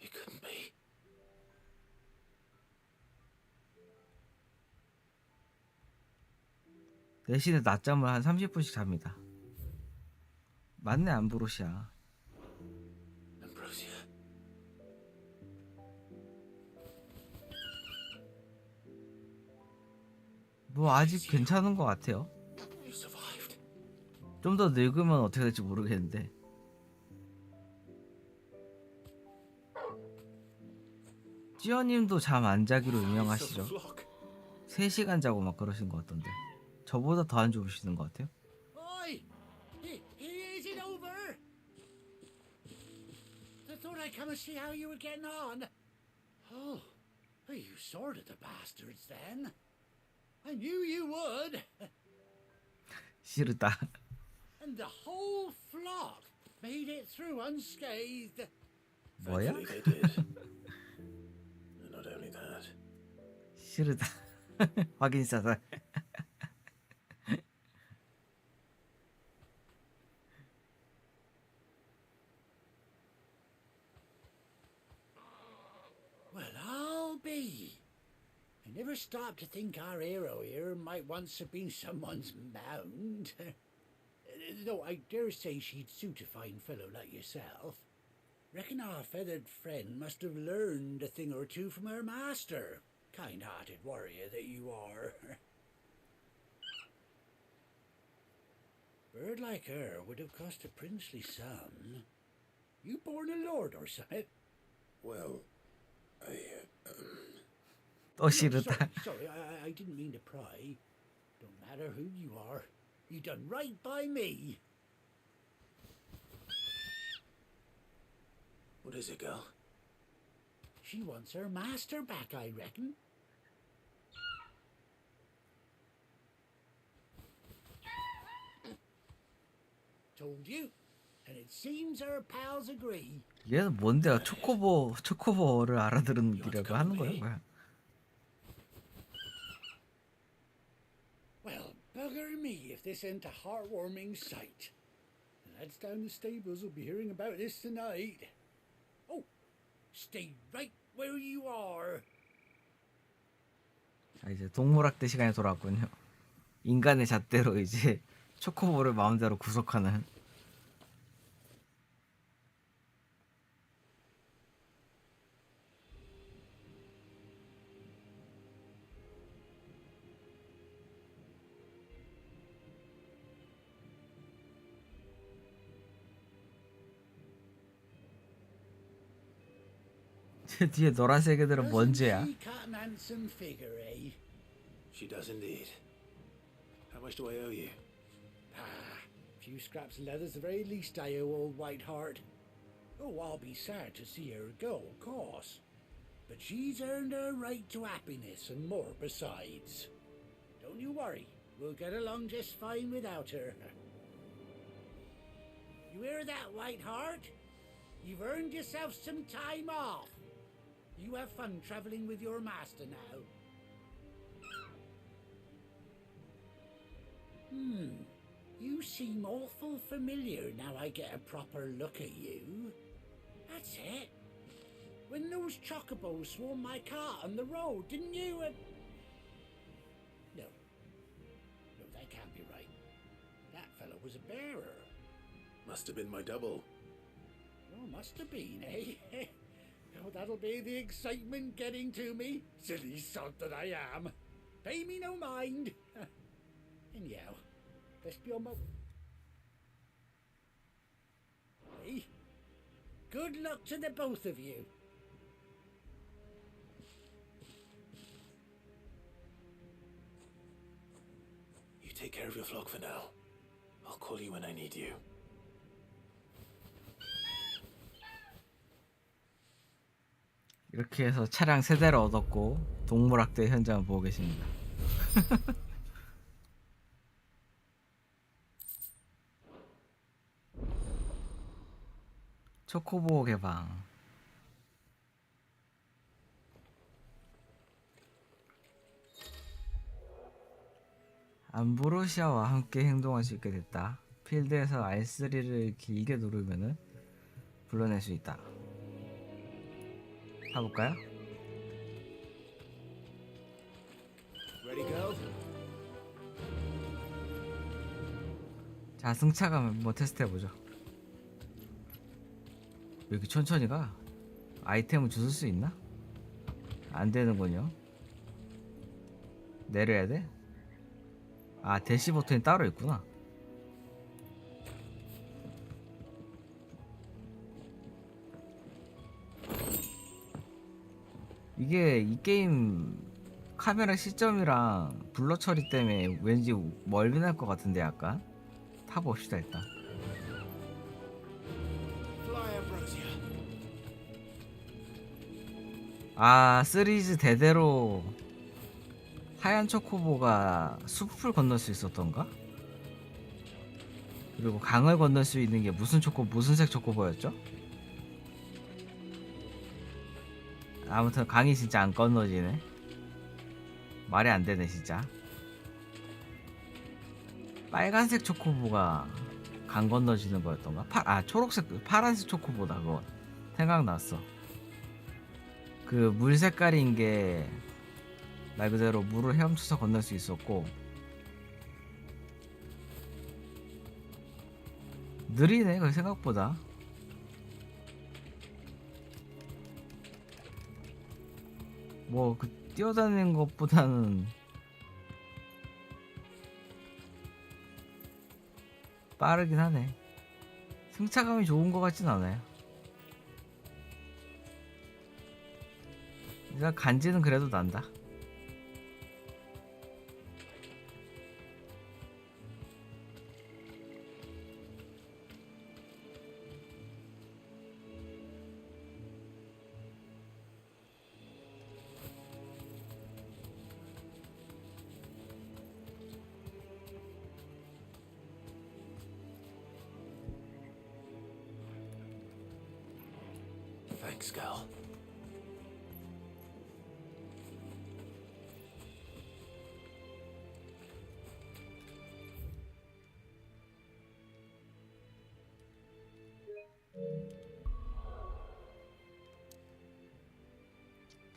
It couldn't be. 대신에 낮잠을 한 30분씩 잡니다. 맞네 암브로시아. Ambrosia. 뭐 아직 괜찮은 것 같아요. You survived. 좀 더 늙으면 어떻게 될지 모르겠는데. 찌어님도 잠 안 자기로 유명하시죠? 3시간 자고 막 그러신 것 같던데. 저보다 더 안 주무시는 것 같아요. Oi! Is it over? I thought I'd come and see how you were getting on. Oh, you sorted the bastards then. I knew you would. 싫다. And the whole flock made it through unscathed. 뭐야? Thankfully they did. And not only that. 싫다. 확인 사살. Well, I'll be. I never stopped to think our hero here might once have been someone's mount. Though I dare say she'd suit a fine fellow like yourself. Reckon our feathered friend must have learned a thing or two from her master. Kind-hearted warrior that you are. Bird like her would have cost a princely sum. You born a lord or something? Well, 또 싫다. Sorry, I didn't mean to pry. Don't matter who you are. You done right by me. what is it, girl? She wants her master back, I reckon. Told you. And it seems our pals agree. 얘는 뭔데요? 초코보를 알아들으려고 하는 거야, 뭐야? Well, bugger me if this ain't a heartwarming sight. The lads down the stables will be hearing about this tonight. Oh, stay right where you are. 자, 이제 동물학대 시간이 돌아왔군요. 인간의 잣대로 이제 초코볼을 마음대로 구속하는. 제 뒤에 노란색 애들은 뭔 죄야? She cut an handsome figure, eh? She does indeed. How much do I owe you? A few scraps of leather's the very least I owe old Whiteheart. Oh, I'll be sad to see her go, of course. But she's earned her right to happiness and more besides. Don't you worry, we'll get along just fine without her. You hear that, Whiteheart? You've earned yourself some time off. You have fun traveling with your master now. You seem awful familiar now I get a proper look at you. That's it. When those chocobos swarmed my cart on the road, didn't you? No. No, that can't be right. That fellow was a bearer. Must have been my double. Oh, must have been, eh? Oh, that'll be the excitement getting to me. Silly sod that I am. Pay me no mind. Anyhow, best be on my... Hey, good luck to the both of you. You take care of your flock for now. I'll call you when I need you. 이렇게 해서 차량 3대를 얻었고 동물학대 현장을 보고 계십니다. 초코보 개방. 암브로시아와 함께 행동할 수 있게 됐다. 필드에서 R3를 길게 누르면은 불러낼 수 있다. 가볼까요? Ready go? 자, 승차감 한번 테스트 해보죠. 왜 이렇게 천천히 가? 아이템을 주술 수 있나? 안 되는군요. 내려야 돼? 아, 대시 버튼이 따로 있구나. 이게 이 게임 카메라 시점이랑 블러 처리 때문에 왠지 멀미 날 것 같은데 약간 타봅시다 일단. 아, 시리즈 대대로 하얀 초코보가 숲을 건널 수 있었던가? 그리고 강을 건널 수 있는 게 무슨 색 초코보였죠? 아무튼 강이 진짜 안 건너지네. 말이 안 되네 진짜. 빨간색 초코보가 강 건너지는 거였던가? 초록색, 파란색 초코보다 그거 생각났어. 그 물 색깔인 게 말 그대로 물을 헤엄쳐서 건널 수 있었고 느리네 그 생각보다. 뭐 그 뛰어다니는 것보다는 빠르긴 하네. 승차감이 좋은 것 같진 않아요. 내가 간지는 그래도 난다. Thanks, gal.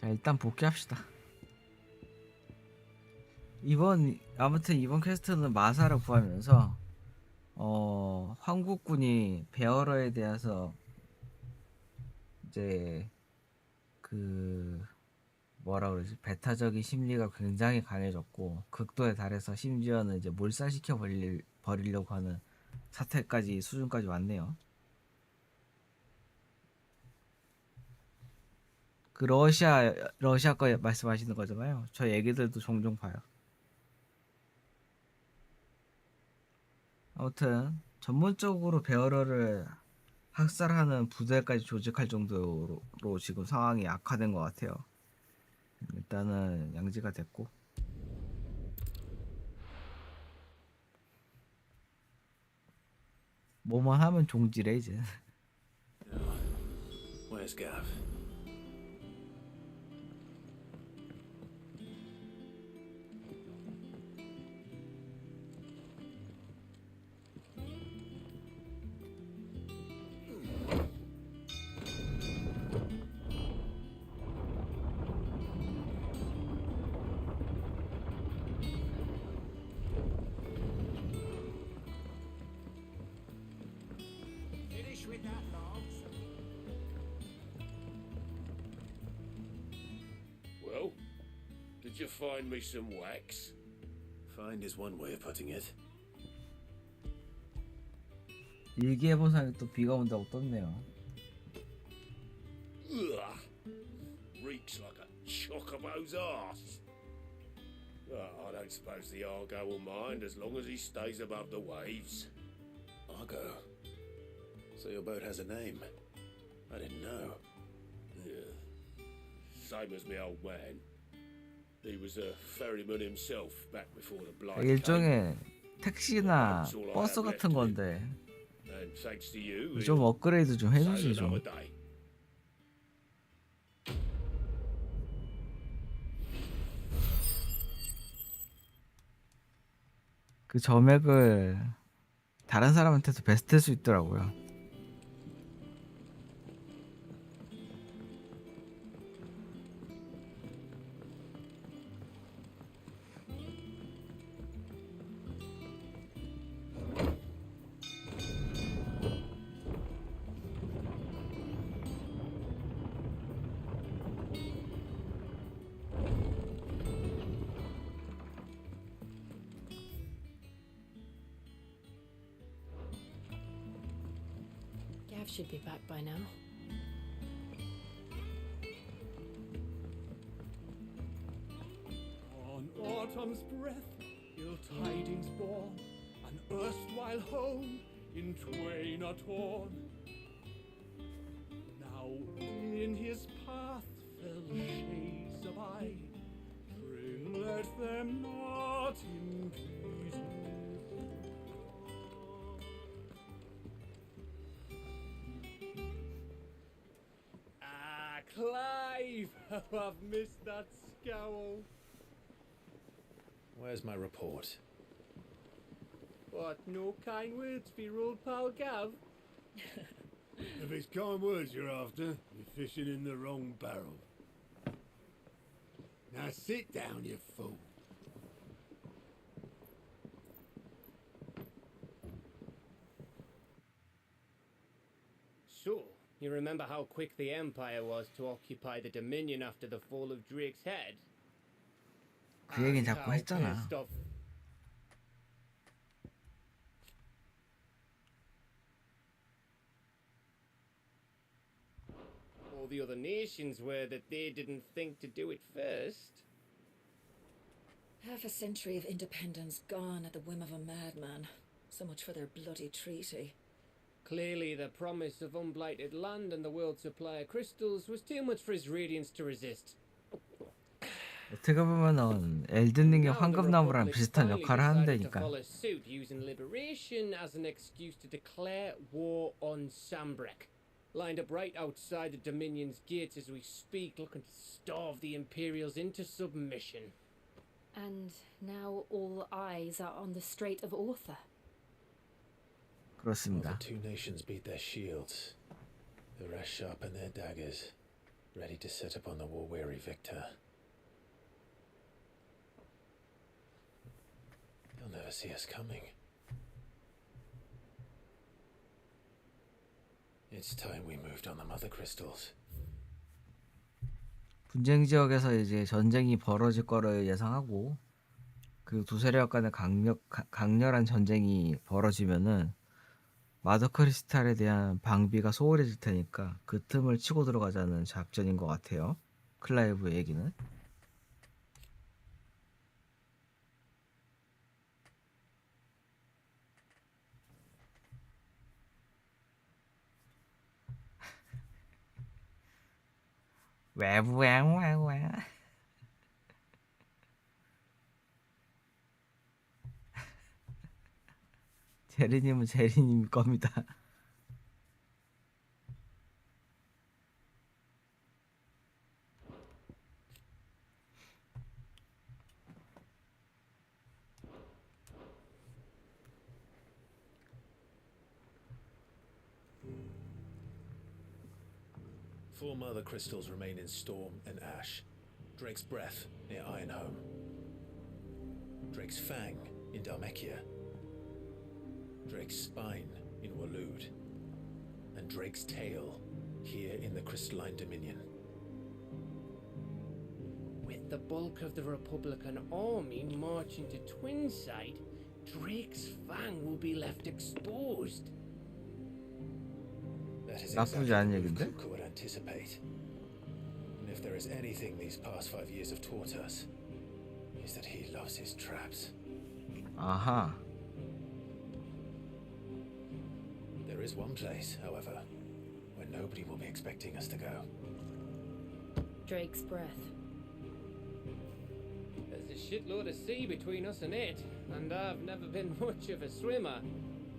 자, 일단 복귀합시다. 아무튼 이번 퀘스트는 마사를 구하면서 황국군이 베어러에 대해서 이제 그 뭐라 그러지, 배타적인 심리가 굉장히 강해졌고 극도에 달해서 심지어는 이제 몰살시켜 버리려고 하는 사태까지 수준까지 왔네요. 그 러시아 거 말씀하시는 거잖아요. 저 얘기들도 종종 봐요. 아무튼 전문적으로 베어러를 학살하는 부대까지 조직할 정도로 지금 상황이 악화된 것 같아요. 일단은 양지가 됐고 뭐만 하면 종지래 이제. Where's Gav? Could you find me some wax? Find is one way of putting it. 일기예보상에 또 비가 온다고 떴네요. Ugh. Reeks like a chocobo's arse. I don't suppose the Argo will mind as long as he stays above the waves. Argo? So your boat has a name? I didn't know. Yeah. Same as my old man. He was a ferryman himself back before the blight came. 일종의 택시나 버스 같은 건데 And thanks to you, 좀 업그레이드 좀 해주지 sail 좀. another day. 그 점액을 다른 사람한테도 베스트일 수 있더라고요. Gav should be back by now. On autumn's breath, ill tidings born, an erstwhile home in twain are torn. Now in his path fell shades abide, pray let them not impede him. Ah, Clive! How I've missed that scowl. Where's my report? What, no kind words for your old pal Gav? If it's kind words you're after, you're fishing in the wrong barrel. Now sit down, you fool. So, you remember how quick the Empire was to occupy the Dominion after the fall of Drake's Head? 그 얘기는 And 자꾸 how 했잖아. pissed off all the other nations were that they didn't think to do it first. Half a century of independence gone at the whim of a madman. So much for their bloody treaty. Clearly, the promise of unblighted land and the world supply of crystals was too much for his radiance to resist. 어떻게 보면은 엘든링의 황금나무랑 비슷한 Finally 역할을 decided to 한다니까. follow suit, using liberation as an excuse to declare war on Sambrek. Lined up right outside the Dominion's gates as we speak, looking to starve the Imperials into submission. And now all eyes are on the Strait of Author. While 그렇습니다. the two nations beat their shields, the rest sharpen their daggers, ready to set upon the war-weary victor. They'll never see us coming. It's time we moved on the mother crystals. 분쟁 지역에서 이제 전쟁이 벌어질 거를 예상하고 그 두 세력 간의 강렬한 전쟁이 벌어지면은 마더 크리스탈에 대한 방비가 소홀해질 테니까 그 틈을 치고 들어가자는 작전인 것 같아요. 클라이브의 얘기는. 왜왜왜왜 제리님은 제리님 겁니다. Four mother crystals remain in Storm and Ash. Drake's Breath near Ironhome. Drake's Fang in Dhalmekia. Drake's Spine in Waloed. And Drake's Tail here in the Crystalline Dominion. With the bulk of the Republican army marching to Twinside, Drake's Fang will be left exposed. That is 나쁘지 exactly 않은 the move 얘긴데? Kuka would anticipate. And if there is anything these past 5 years have taught us, is that he loves his traps. 아하. There is one place, however, where nobody will be expecting us to go. Drake's breath. There's a shitload of sea between us and it, and I've never been much of a swimmer.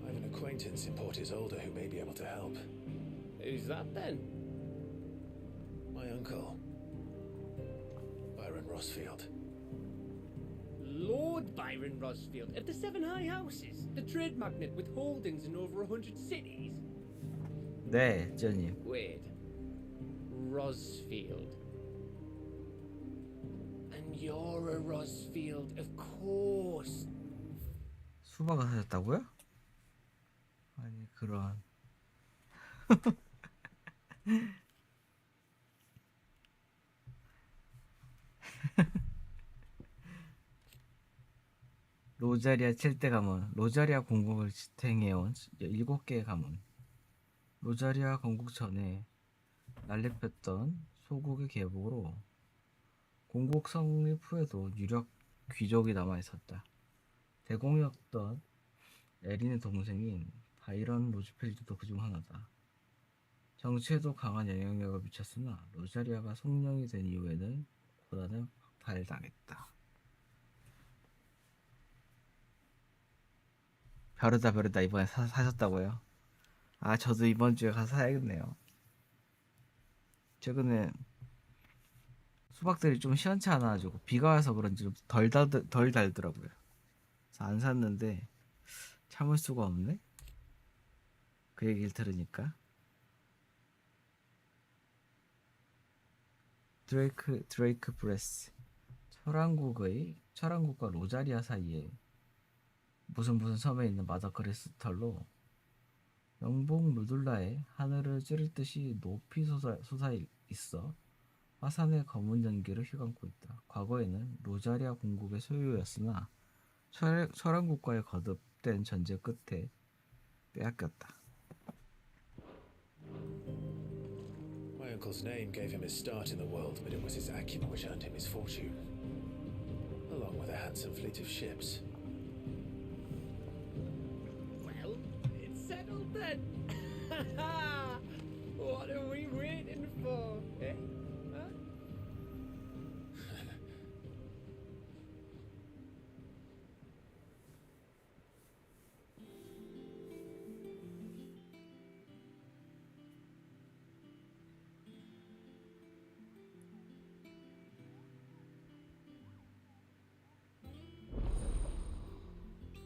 I have an acquaintance in Port Isolde who may be able to help. Who's that then? My uncle, Byron Rossfield. Lord Byron Rossfield of the Seven High Houses, the trade magnate with holdings in over 100 cities. 네, 쩌님. Wait, Rossfield. And you're a Rossfield, of course. 수박을 사셨다고요? 아니 그런. 로자리아 7대 가문. 로자리아 공국을 지탱해온 7개의 가문. 로자리아 건국 전에 난립했던 소국의 계보로 공국 성립 후에도 유력 귀족이 남아있었다. 대공이었던 에린의 동생인 바이런 로즈필드도 그중 하나다. 정치에도 강한 영향력을 미쳤으나 로자리아가 성령이 된 이후에는 고난을 박탈당했다. 벼르다 이번에 사셨다고요? 아 저도 이번 주에 가서 사야겠네요. 최근에 수박들이 좀 시원치 않아가지고 비가 와서 그런지 덜 달더라고요. 그래서 안 샀는데 참을 수가 없네. 그 얘기를 들으니까. 드레이크 브레스. 철왕국과 로자리아 사이에 무슨 섬에 있는 마더 크리스털로 영봉 루둘라의 하늘을 찌를 듯이 높이 솟아 있어 화산의 검은 연기를 휘감고 있다. 과거에는 로자리아 공국의 소유였으나 철왕국과의 거듭된 전쟁 끝에 빼앗겼다. My uncle's name gave him his start in the world, but it was his acumen which earned him his fortune, along with a handsome fleet of ships. Well, it's settled then. What are we waiting for, eh? Huh?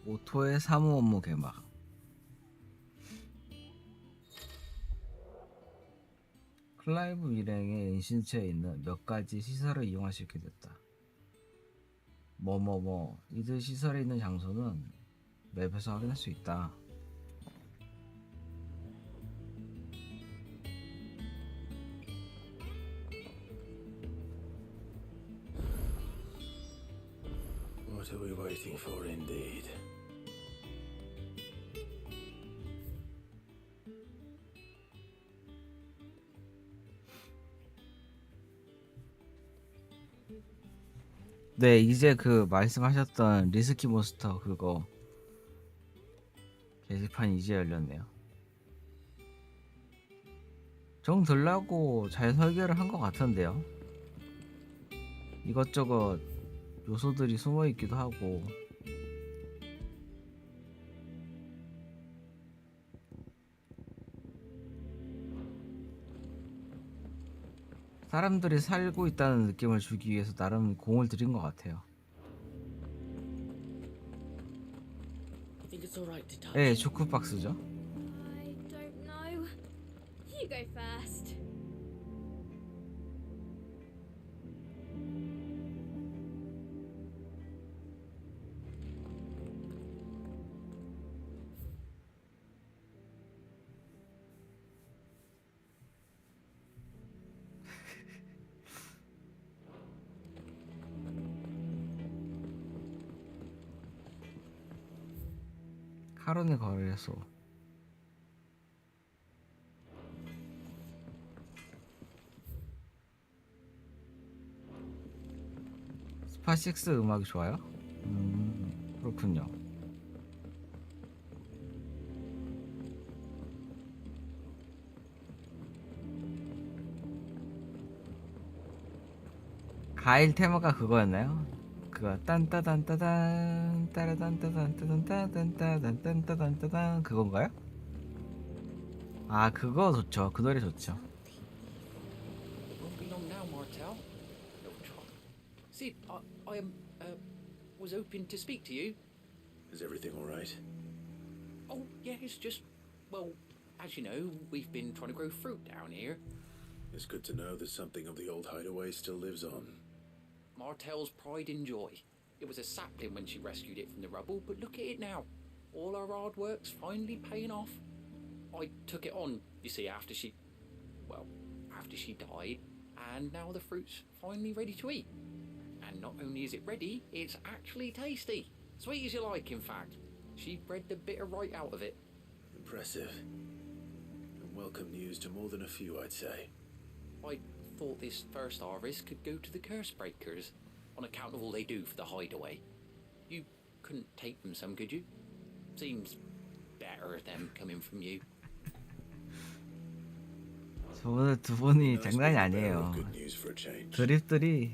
오토의 사무 업무 개막. 클라이브 일행의 은신처에 있는 몇 가지 시설을 이용할 수 있게 됐다. 이들 시설에 있는 장소는 맵에서 확인할 수 있다. What are we waiting for indeed? 네, 이제 그 말씀하셨던 리스키 몬스터 그거 게시판이 이제 열렸네요. 정 들라고 잘 설계를 한 것 같은데요. 이것저것 요소들이 숨어 있기도 하고. 사람들이 살고 있다는 느낌을 주기 위해서 나름 공을 들인 것 같아요. 네, 조크박스죠. I don't know. You go first. 카론의 거래소. 스파6 음악이 좋아요? 그렇군요. 가일 테마가 그거였나요? 그거 딴따단따단 따라단따단따단따단따단따단따단 그건가요? 아 그거 좋죠. 그 노래 좋죠. Won't be long now, Martel. No trouble. Sid, I was hoping to speak to you. Is everything all right? Oh, yeah, it's just, well, as you know, we've been trying to grow fruit down here. It's good to know that something of the old hideaway still lives on. Martel's pride and joy. It was a sapling when she rescued it from the rubble, but look at it now. All our hard work's finally paying off. I took it on, you see, after she died, and now the fruit's finally ready to eat. And not only is it ready, it's actually tasty. Sweet as you like, in fact. She bred the bitter right out of it. Impressive. And welcome news to more than a few, I'd say. I thought this first harvest could go to the curse breakers, on account of all they do for the hideaway. You couldn't take them some, could you? Seems better them coming from you. 저번에 두 분이 장난이 아니에요. 드립들이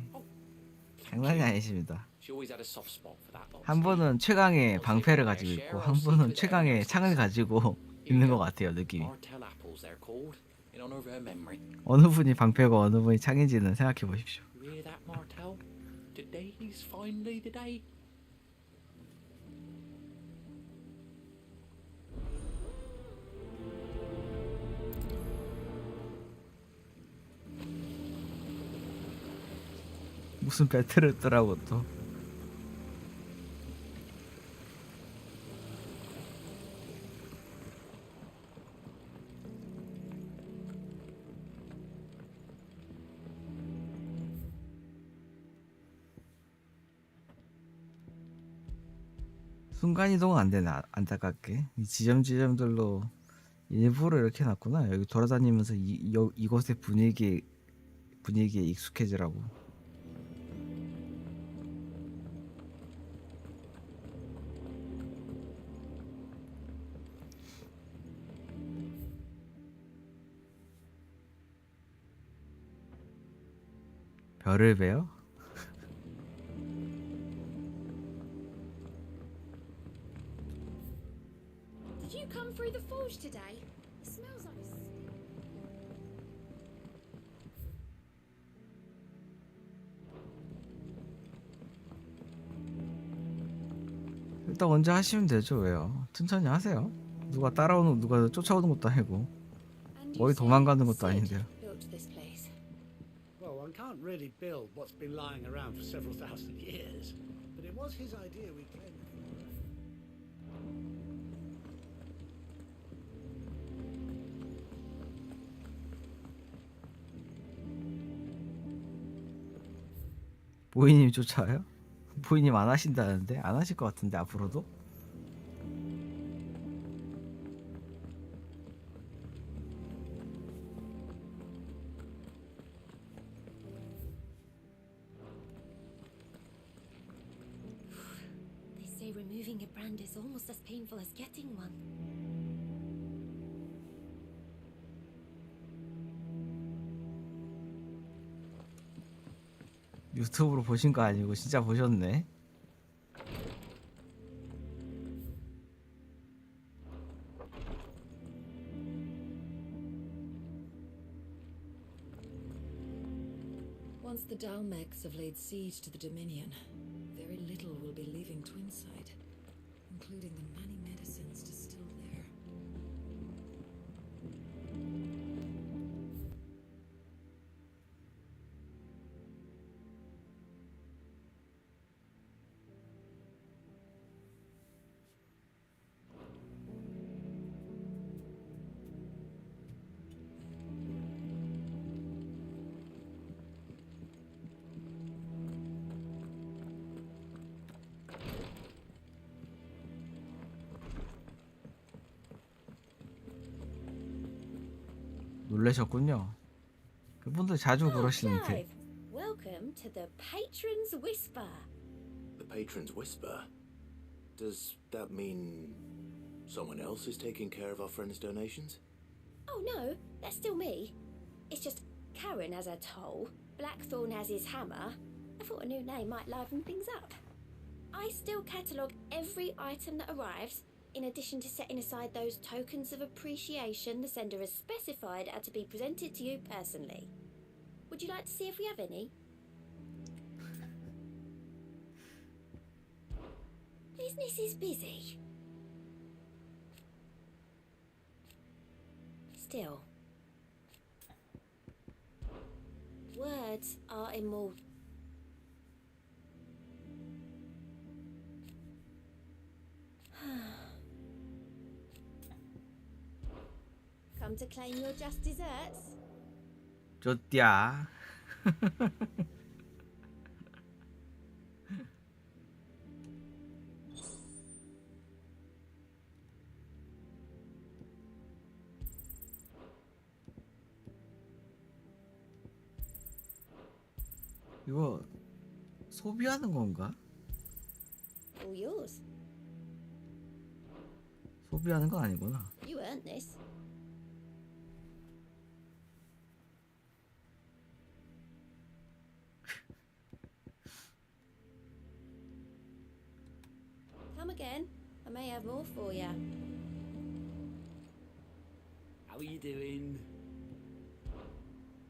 장난이 아니십니다. She always had a soft spot for that lot. 한 분은 최강의 방패를 가지고 있고 한 분은 최강의 창을 가지고 있는 것 같아요, 느낌이. Martel apples they're called, in honor of her memory. 어느 분이 방패고 어느 분이 창인지는 생각해 보십시오. You hear that, Martel? Today's finally the day. 무슨 배틀을 뜨라고 또. 순간이동은 안 되네. 안타깝게 이 지점들로 일부러 이렇게 놨구나. 여기 돌아다니면서 이곳의 분위기에 익숙해지라고. 별을 베요? Did you come through the forge today? It smells like 일단 먼저 하시면 되죠. 왜요? 천천히 하세요. 누가 따라오는 누가 쫓아오는 것도 아니고 어디 도망가는 것도 아닌데요. Built this place. Well, one can't really build what's been lying around for several thousand years. But it was his idea we claimed. 보이님 쫓아요? 보이님 안 하신다는데? 안 하실 것 같은데 앞으로도? They say removing a brand is almost as painful as getting one. 유튜브로 보신 거 아니고 진짜 보셨네. Once the Dalmecs have laid siege to the Dominion, very little will be leaving Twinside, including the many medicines distilled there. 놀라셨군요. 그분들 자주 그러시는데. Clive, welcome to the Patron's Whisper. The Patron's Whisper? Does that mean someone else is taking care of our friend's donations? Oh no, that's still me. It's just Karen has her toll, Blackthorn has his hammer. I thought a new name might liven things up. I still catalogue every item that arrives, in addition to setting aside those tokens of appreciation the sender has specified are to be presented to you personally. Would you like to see if we have any? Business is busy. Still, words are immortal. Come to claim your just desserts? 좋디야. 이거 소비하는 건가? All yours. 소비하는 건 아니구나. You earned this. Come again. I may have more for you. How are you doing?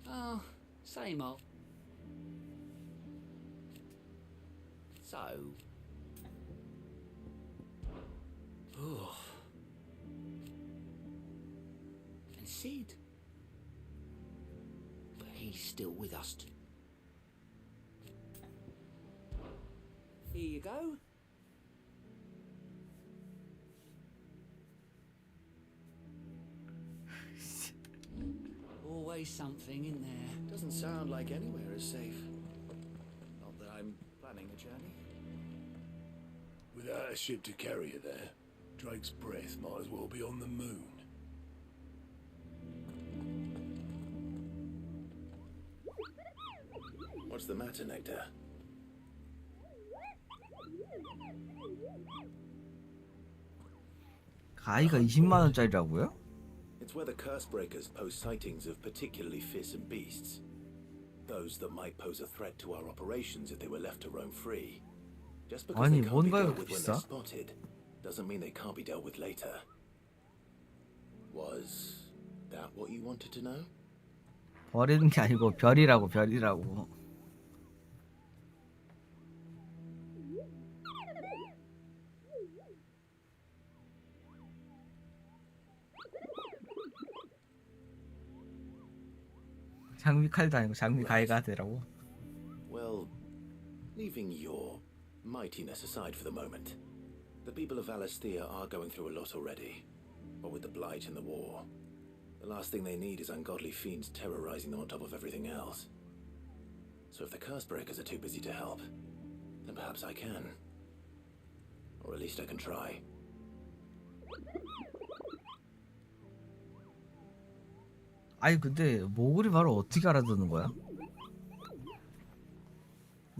Oh, same old. So. Oh. And Sid? But he's still with us. Here you go. Always something in there. Doesn't sound like anywhere is safe. Not that I'm planning a journey. Without a ship to carry you there, Drake's breath might as well be on the moon. What's the matter, Nectar? 가이가 20만 원짜리라고요? It's where the Cursebreakers post sightings of particularly fearsome beasts. Those that might pose a threat to our operations if they were left to roam free. Just because 아니 they can't be 뭔가요 dealt with when they're 비싸? spotted doesn't mean they can't be dealt with later. Was that what you wanted to know? 버리는 게 아니고 별이라고 별이라고. 장미 칼도 아니고 장미 가위가 되라고. Well, leaving your mightiness aside for the moment, the people of Valisthea are going through a lot already. What with the blight and the war, the last thing they need is ungodly fiends terrorizing them on top of everything else. So if the Cursebreakers are too busy to help, then perhaps I can. Or at least I can try. 아니 근데 모글이 말을 어떻게 알아듣는 거야?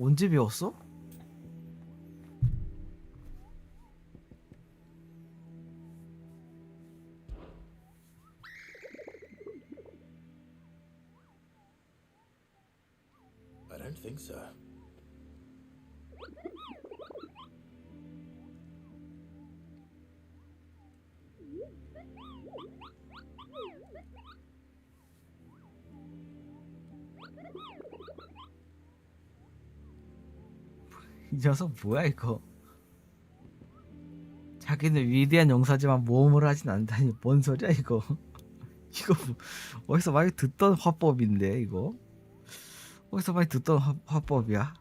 언제 배웠어? I don't think so. 이 녀석 뭐야 이거? 자기는 위대한 용사지만 모험을 하진 않다니 뭔 소리야 이거? 이거 어디서 많이 듣던 화법인데 이거? 어디서 많이 듣던 화법이야?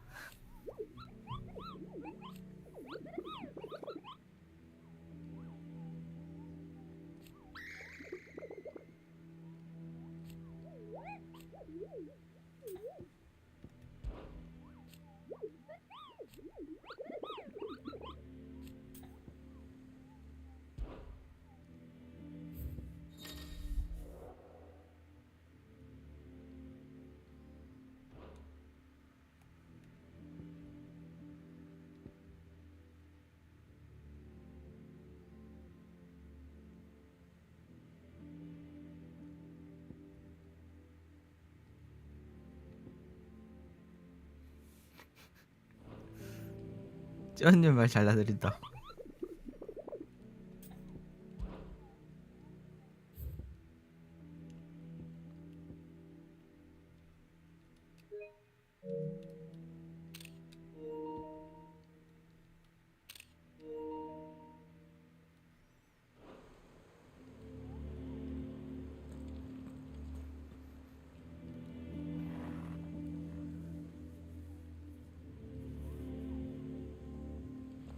쩌님 말 잘라드린다.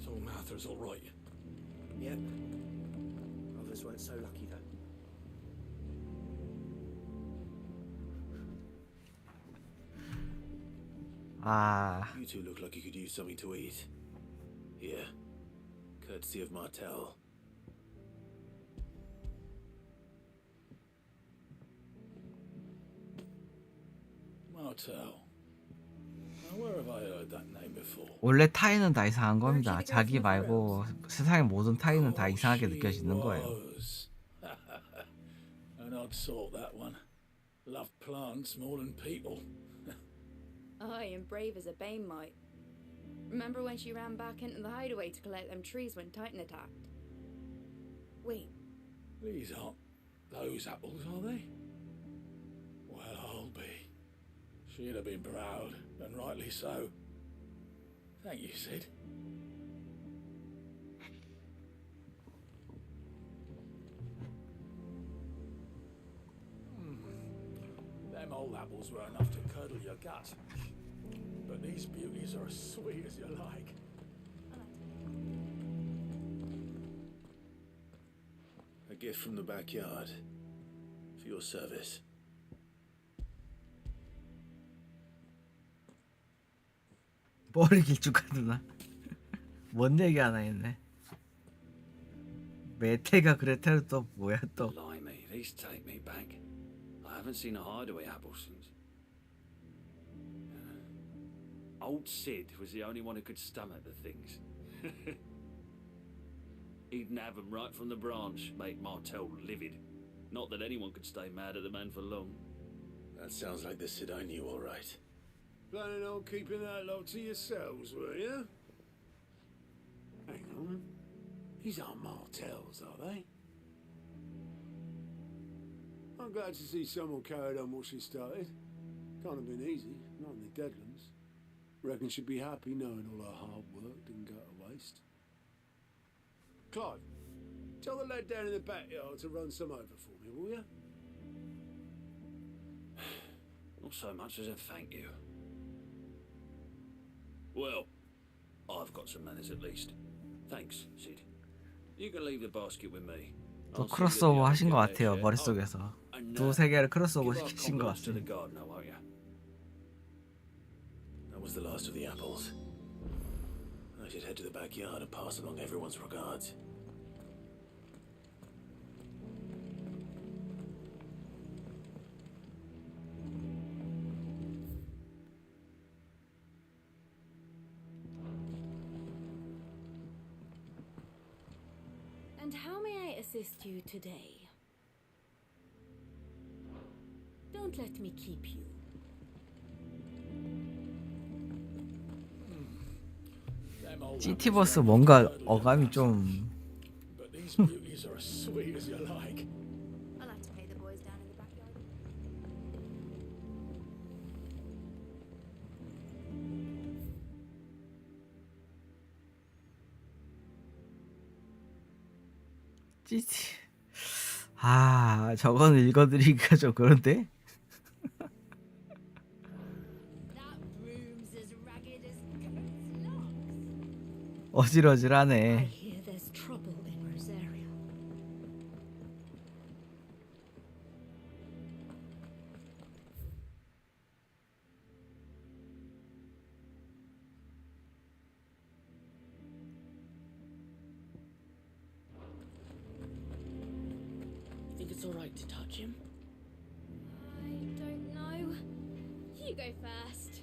So Martha's all right. Yep. Others weren't so lucky though. 아, You two look like you could use something to eat. Here. Courtesy of Martel. Martel. Now, where have I heard that name before? 원래 타인은 다 이상한 겁니다. 자기 말고 세상의 모든 타인은 다 이상하게 느껴지는 거예요. Was. An odd sort, that one. Love plants more than people. Aye, and brave as a bane might. Remember when she ran back into the hideaway to collect them trees when Titan attacked? Wait, These aren't those apples, are they? Well, I'll be. She'd have been proud, and rightly so. Thank you, Sid. Them old apples were enough to curdle your gut. But these beauties are as sweet as you like. A gift from the backyard. For your service. 머리 길쭉하구나. 뭔 얘기 하나 했네. 메테가 그레텔은 또 뭐야 또. Blimey, these take me back. I haven't seen a hideaway apple since. Old Sid was the only one who could stomach the things. He'd nab 'em right from the branch, make Martel livid. Not that anyone could stay mad at the man for long. That sounds like the Sid I knew, all right. Planning on keeping that lot to yourselves, were you? Hang on. These aren't Martels, are they? I'm glad to see someone carried on what she started. Can't have been easy, not in the Deadlands. Reckon she'd be happy knowing all her hard work didn't go to waste. Clive, tell the lad down in the backyard to run some over for me, will you? Not so much as a thank you. Well, I've got some manners at least. Thanks, Sid. You can leave the basket with me. 또 크로스오버 하신 것 같아요 머릿속에서. 두세 개를 크로스오버 시키신 것 같아요. That was the last of the apples. I should head to the backyard and pass along everyone's regards. And how may I assist you today? Don't let me keep you. 시티버스 뭔가 어감이 좀 But these beauties are as sweet as you like. I'll have to pay the boys down in the backyard. 찌찌. 아, 저거는 읽어드리기가 좀 그런데? 어질어질하네. Here there's trouble in Rosaria. Think it's all right to touch him? I don't know. You go first.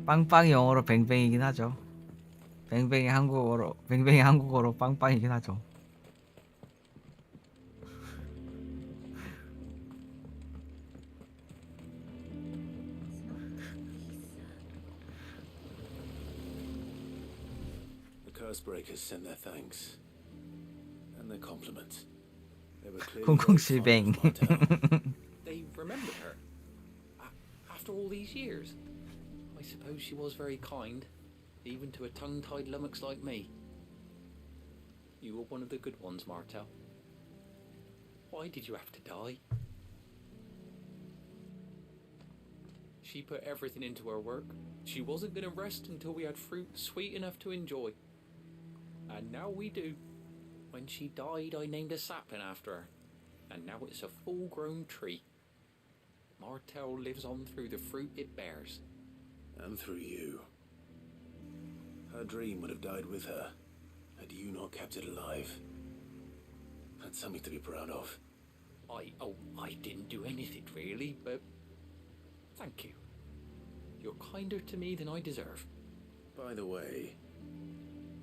빵빵이 영어로 뱅뱅이긴 하죠. 뱅뱅이 한국어로 빵빵이긴 하죠. The curse breakers sent their thanks and their compliments. They were clearly 콩콩 very fond 실뱅. of Martel. They remembered her. After all these years. I suppose she was very kind, even to a tongue-tied lummox like me. You were one of the good ones, Martel. Why did you have to die? She put everything into her work. She wasn't going to rest until we had fruit sweet enough to enjoy. And now we do. When she died, I named a sapling after her. And now it's a full-grown tree. Martel lives on through the fruit it bears. And through you. Her dream would have died with her, had you not kept it alive. That's something to be proud of. I didn't do anything really, but thank you. You're kinder to me than I deserve. By the way,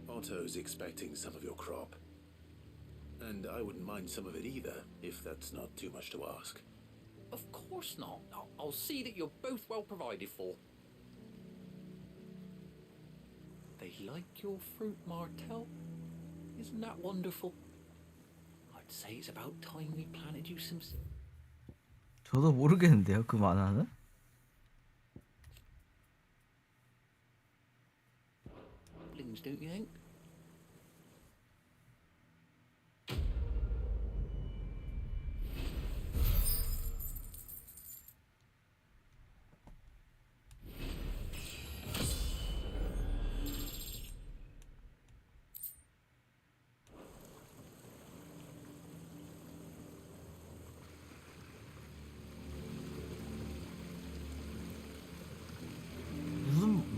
Otto's expecting some of your crop. And I wouldn't mind some of it either, if that's not too much to ask. Of course not. I'll see that you're both well provided for. They like your fruit, Martel. Isn't that wonderful? I'd say it's about time we planted you some seeds. 저도 모르겠는데요, 그 만화는? Don't you think?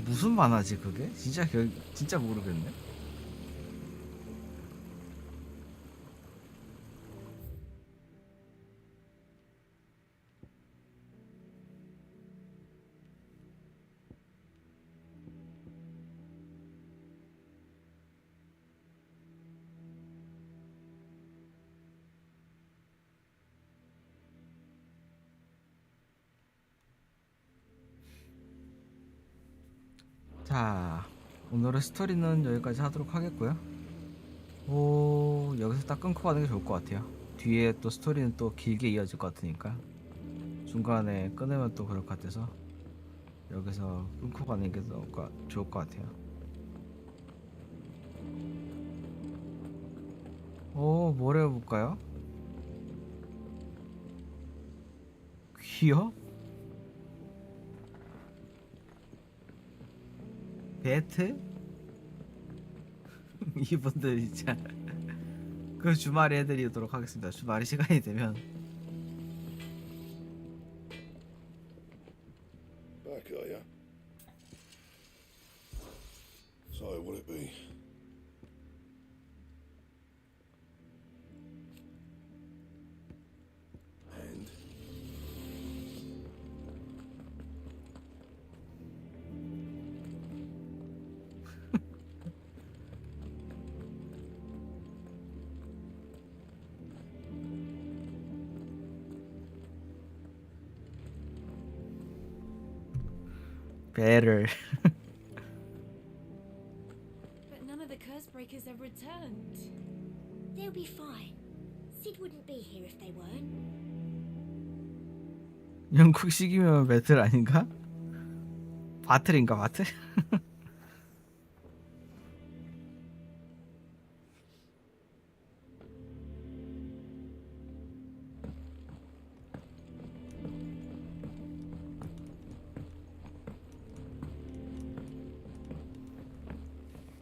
무슨 만화지 그게? 진짜 모르겠네. 자, 오늘의 스토리는 여기까지 하도록 하겠고요. 여기서 딱 끊고 가는 게 좋을 것 같아요. 뒤에 또 스토리는 또 길게 이어질 것 같으니까 중간에 끊으면 또 그럴 것 같아서 여기서 끊고 가는 게 더 좋을 것 같아요. 뭘 해볼까요? 귀여? 배트? 이분들 진짜 그 주말에 해드리도록 하겠습니다. 주말에 시간이 되면. Back, are ya? So, what'll it be? And? 배를. But none of the curse breakers have returned. They'll be fine. Sid wouldn't be here if they weren't. 영국식이면 배틀 아닌가? 바틀인가 바틀?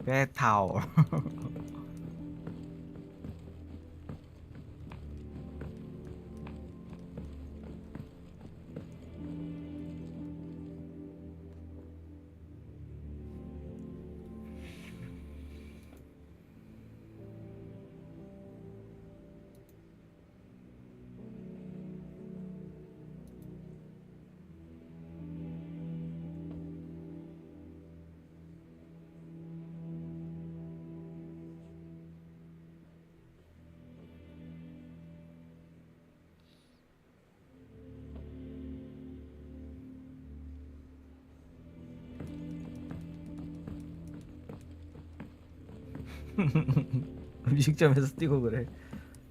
배타워. 음식점에서 뛰고 그래.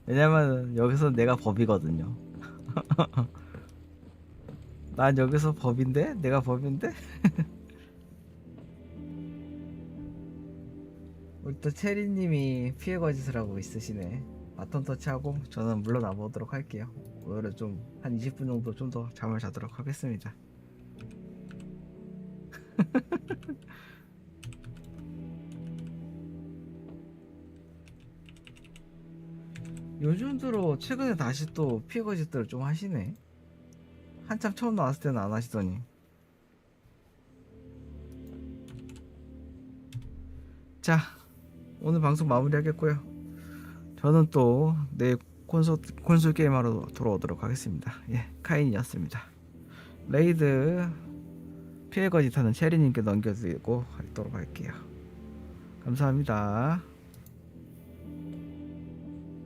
왜냐면 여기서 내가 법이거든요. 난 여기서 법인데? 내가 법인데? 우리 또 체리님이 피해 거짓을 하고 있으시네. 바톤 터치하고 저는 물러나 보도록 할게요. 오늘은 좀 한 20분 정도 좀 더 잠을 자도록 하겠습니다. 요즘 들어 최근에 다시 또 피해 거짓들을 좀 하시네. 한참 처음 나왔을 때는 안 하시더니. 자, 오늘 방송 마무리하겠고요. 저는 또 내일 콘솔 게임하러 돌아오도록 하겠습니다. 예, 카인이었습니다. 레이드 피해 거짓하는 체리님께 넘겨드리고 하도록 할게요. 감사합니다.